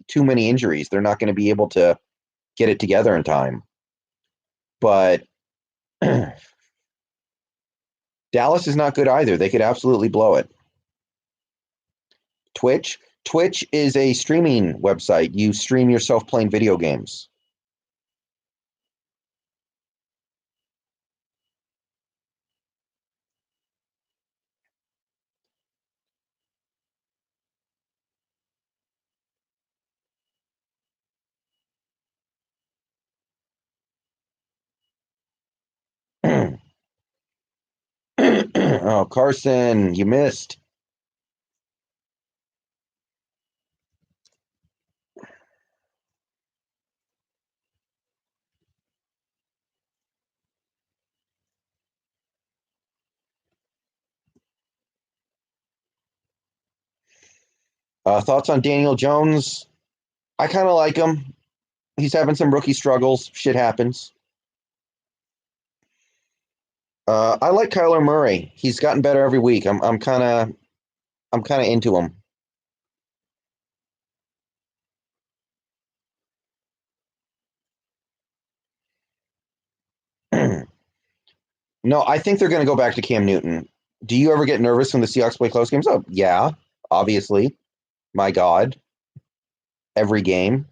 too many injuries. They're not going to be able to get it together in time. But Dallas is not good either. They could absolutely blow it. Twitch. Twitch is a streaming website. You stream yourself playing video games. Oh, Carson, you missed. Thoughts on Daniel Jones? I kind of like him. He's having some rookie struggles. Shit happens. I like Kyler Murray. He's gotten better every week. I'm kind of into him. No, I think they're going to go back to Cam Newton. Do you ever get nervous when the Seahawks play close games? Oh, yeah, obviously. My God, every game.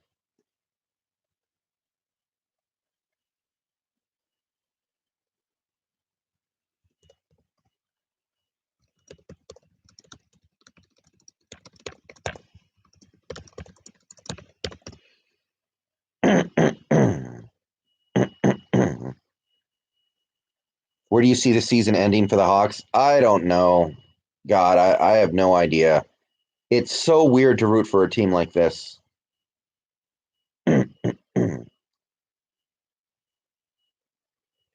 Where do you see the season ending for the Hawks? I don't know. God, I have no idea. It's so weird to root for a team like this.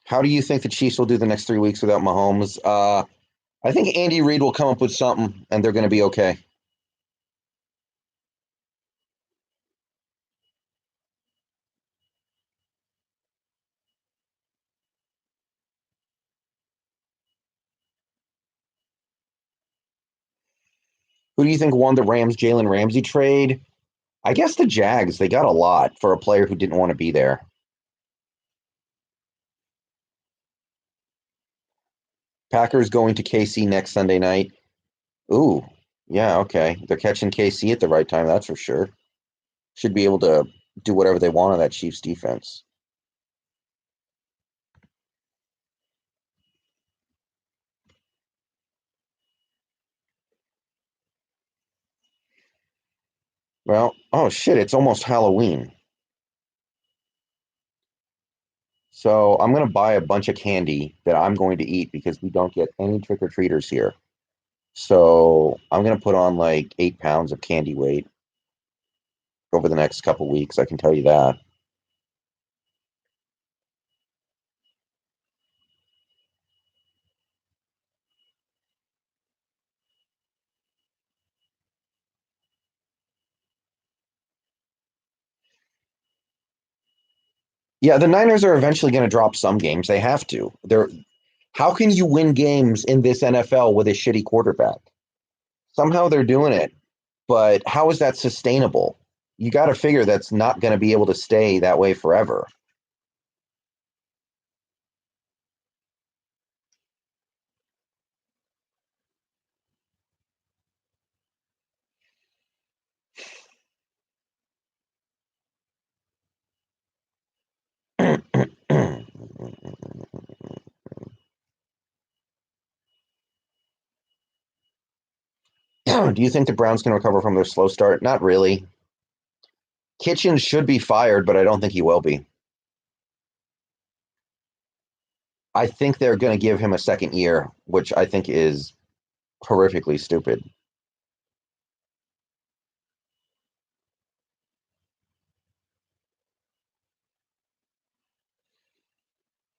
How do you think the Chiefs will do the next 3 weeks without Mahomes? I think Andy Reid will come up with something, and they're going to be okay. Who do you think won the Rams Jalen Ramsey trade? I guess the Jags. They got a lot for a player who didn't want to be there. Packers going to KC next Sunday night. Ooh, yeah, okay. They're catching KC at the right time, that's for sure. Should be able to do whatever they want on that Chiefs defense. Well, oh shit, it's almost Halloween. So I'm going to buy a bunch of candy that I'm going to eat because we don't get any trick or treaters here. So I'm going to put on like 8 pounds of candy weight over the next couple weeks. I can tell you that. Yeah, the Niners are eventually going to drop some games. They have to. How can you win games in this NFL with a shitty quarterback? Somehow they're doing it, but how is that sustainable? You got to figure that's not going to be able to stay that way forever. Do you think the Browns can recover from their slow start? Not really. Kitchen should be fired, but I don't think he will be. I think they're going to give him a second year, which I think is horrifically stupid.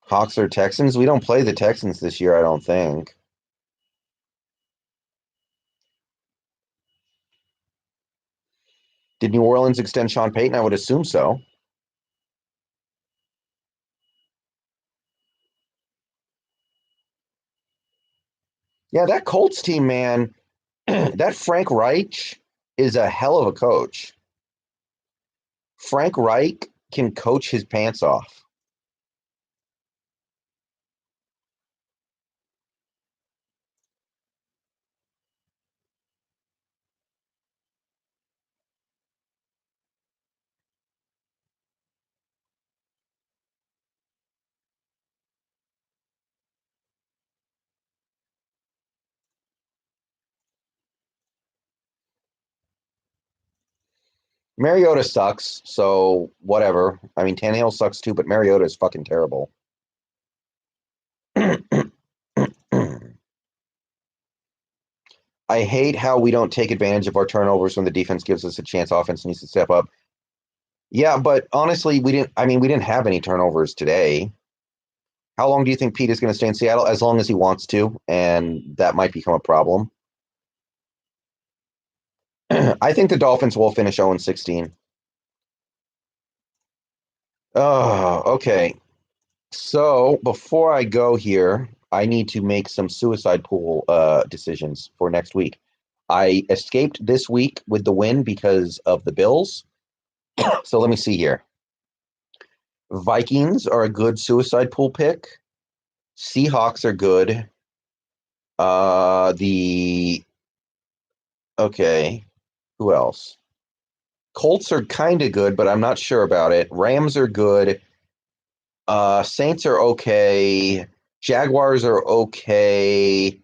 Hawks or Texans? We don't play the Texans this year, I don't think. Did New Orleans extend Sean Payton? I would assume so. Yeah, that Colts team, man, that Frank Reich is a hell of a coach. Frank Reich can coach his pants off. Mariota sucks, so whatever. I mean, Tannehill sucks too, but Mariota is fucking terrible. I hate how we don't take advantage of our turnovers when the defense gives us a chance. Offense needs to step up. Yeah, but honestly, we didn't. I mean, we didn't have any turnovers today. How long do you think Pete is going to stay in Seattle? As long as he wants to, and that might become a problem. I think the Dolphins will finish 0-16. Oh, okay. So before I go here, I need to make some suicide pool decisions for next week. I escaped this week with the win because of the Bills. So let me see here. Vikings are a good suicide pool pick. Seahawks are good. The okay, who else? Colts are kind of good, but I'm not sure about it. Rams are good. Saints are okay. Jaguars are okay.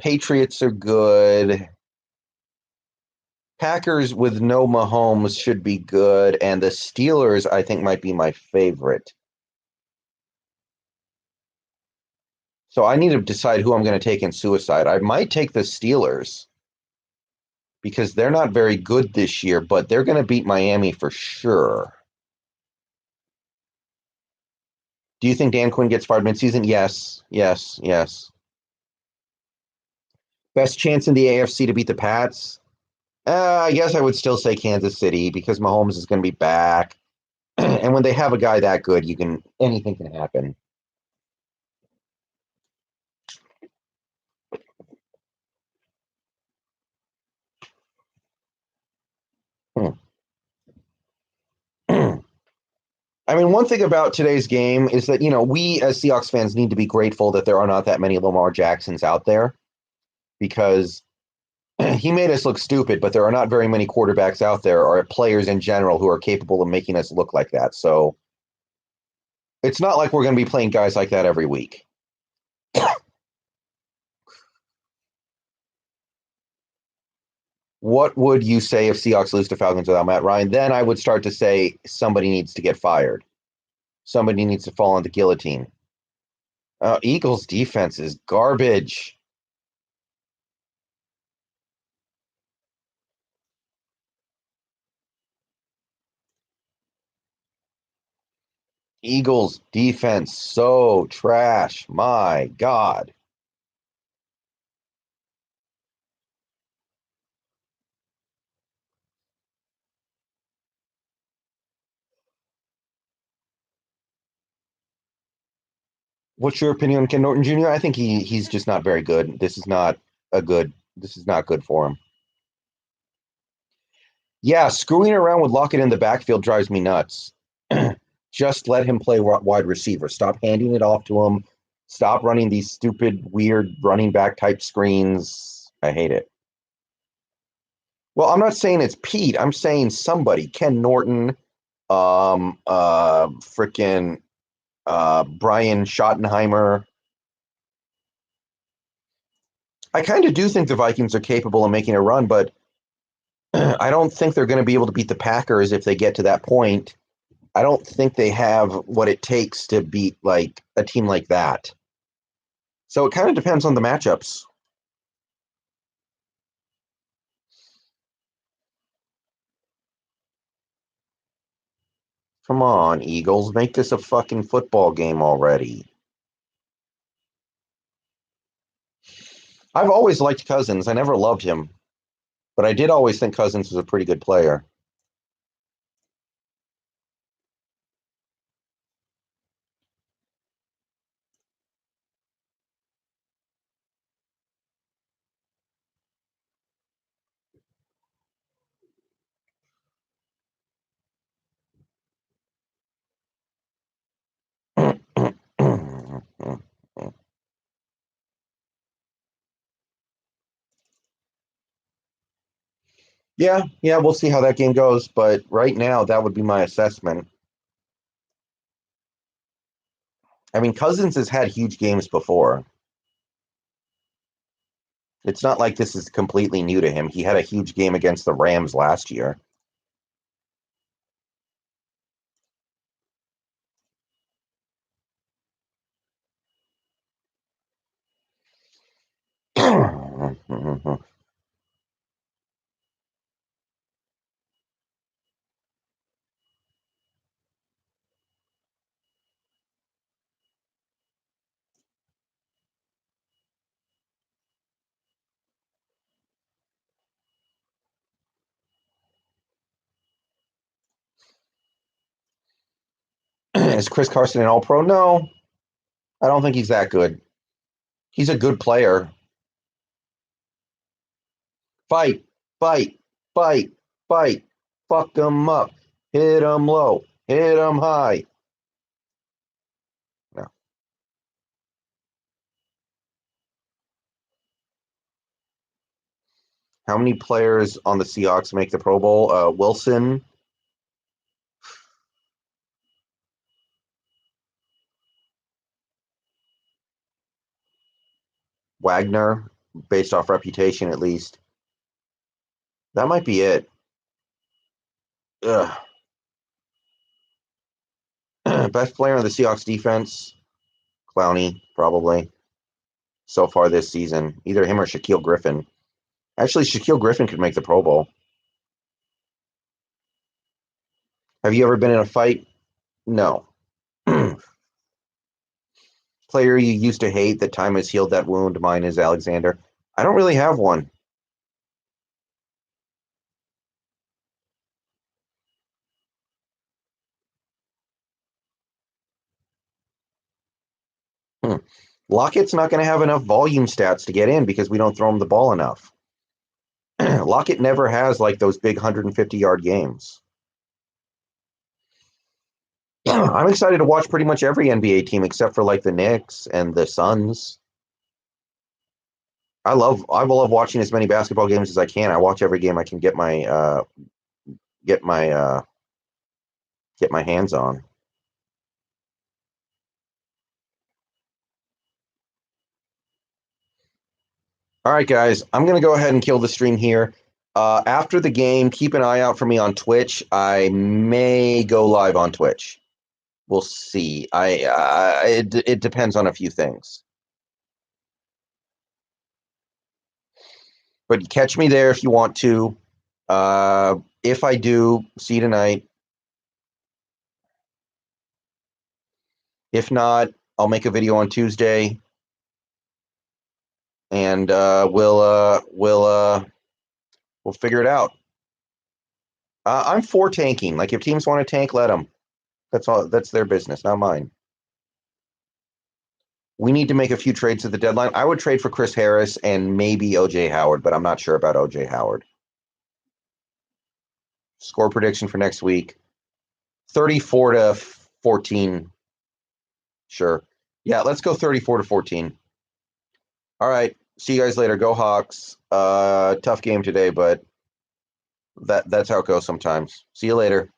Patriots are good. Packers with no Mahomes should be good, and the Steelers I think might be my favorite. So I need to decide who I'm going to take in suicide. I might take the Steelers because they're not very good this year, but they're going to beat Miami for sure. Do you think Dan Quinn gets fired midseason? Yes, yes, yes. Best chance in the AFC to beat the Pats? I guess I would still say Kansas City because Mahomes is going to be back, and when they have a guy that good, you can anything can happen. Hmm. I mean, one thing about today's game is that, we as Seahawks fans need to be grateful that there are not that many Lamar Jacksons out there because he made us look stupid, but there are not very many quarterbacks out there or players in general who are capable of making us look like that. So it's not like we're going to be playing guys like that every week. What would you say if Seahawks lose to Falcons without Matt Ryan? Then I would start to say somebody needs to get fired. Somebody needs to fall on the guillotine. Eagles defense is garbage. Eagles defense so trash. My God. What's your opinion on Ken Norton Jr.? I think he's just not very good. This is not good for him. Yeah, screwing around with Lockett in the backfield drives me nuts. Just let him play wide receiver. Stop handing it off to him. Stop running these stupid, weird running back type screens. I hate it. Well, I'm not saying it's Pete. I'm saying somebody. Ken Norton, freaking Brian Schottenheimer. I kind of do think the Vikings are capable of making a run, but I don't think they're going to be able to beat the Packers if they get to that point. I don't think they have what it takes to beat like a team like that. So it kind of depends on the matchups. Come on, Eagles, make this a fucking football game already. I've always liked Cousins. I never loved him, but I did always think Cousins was a pretty good player. Yeah, we'll see how that game goes. But right now, that would be my assessment. I mean, Cousins has had huge games before. It's not like this is completely new to him. He had a huge game against the Rams last year. Is Chris Carson an All-Pro? No, I don't think he's that good. He's a good player. Fight, fight, fight, fight. Fuck him up. Hit him low. Hit him high. No. How many players on the Seahawks make the Pro Bowl? Wilson, Wagner, based off reputation at least. That might be it. Ugh. Best player on the Seahawks defense, Clowney, probably, so far this season. Either him or Shaquille Griffin. Actually, Shaquille Griffin could make the Pro Bowl. Have you ever been in a fight? No. Player you used to hate that time has healed that wound. Mine is Alexander. I don't really have one. Hmm. Lockett's not going to have enough volume stats to get in because we don't throw him the ball enough. Lockett never has like those big 150-yard games. I'm excited to watch pretty much every NBA team except for like the Knicks and the Suns. I love watching as many basketball games as I can. I watch every game I can get my get my hands on. All right, guys, I'm gonna go ahead and kill the stream here. After the game, keep an eye out for me on Twitch. I may go live on Twitch. We'll see. It depends on a few things, but catch me there if you want to. If I do, see you tonight. If not, I'll make a video on Tuesday, and we'll figure it out. I'm for tanking. Like if teams want to tank, let them. That's all. That's their business, not mine. We need to make a few trades at the deadline. I would trade for Chris Harris and maybe OJ Howard, but I'm not sure about OJ Howard. Score prediction for next week: 34-14. Sure. Yeah, let's go 34-14. All right. See you guys later. Go Hawks. Tough game today, but that's how it goes sometimes. See you later.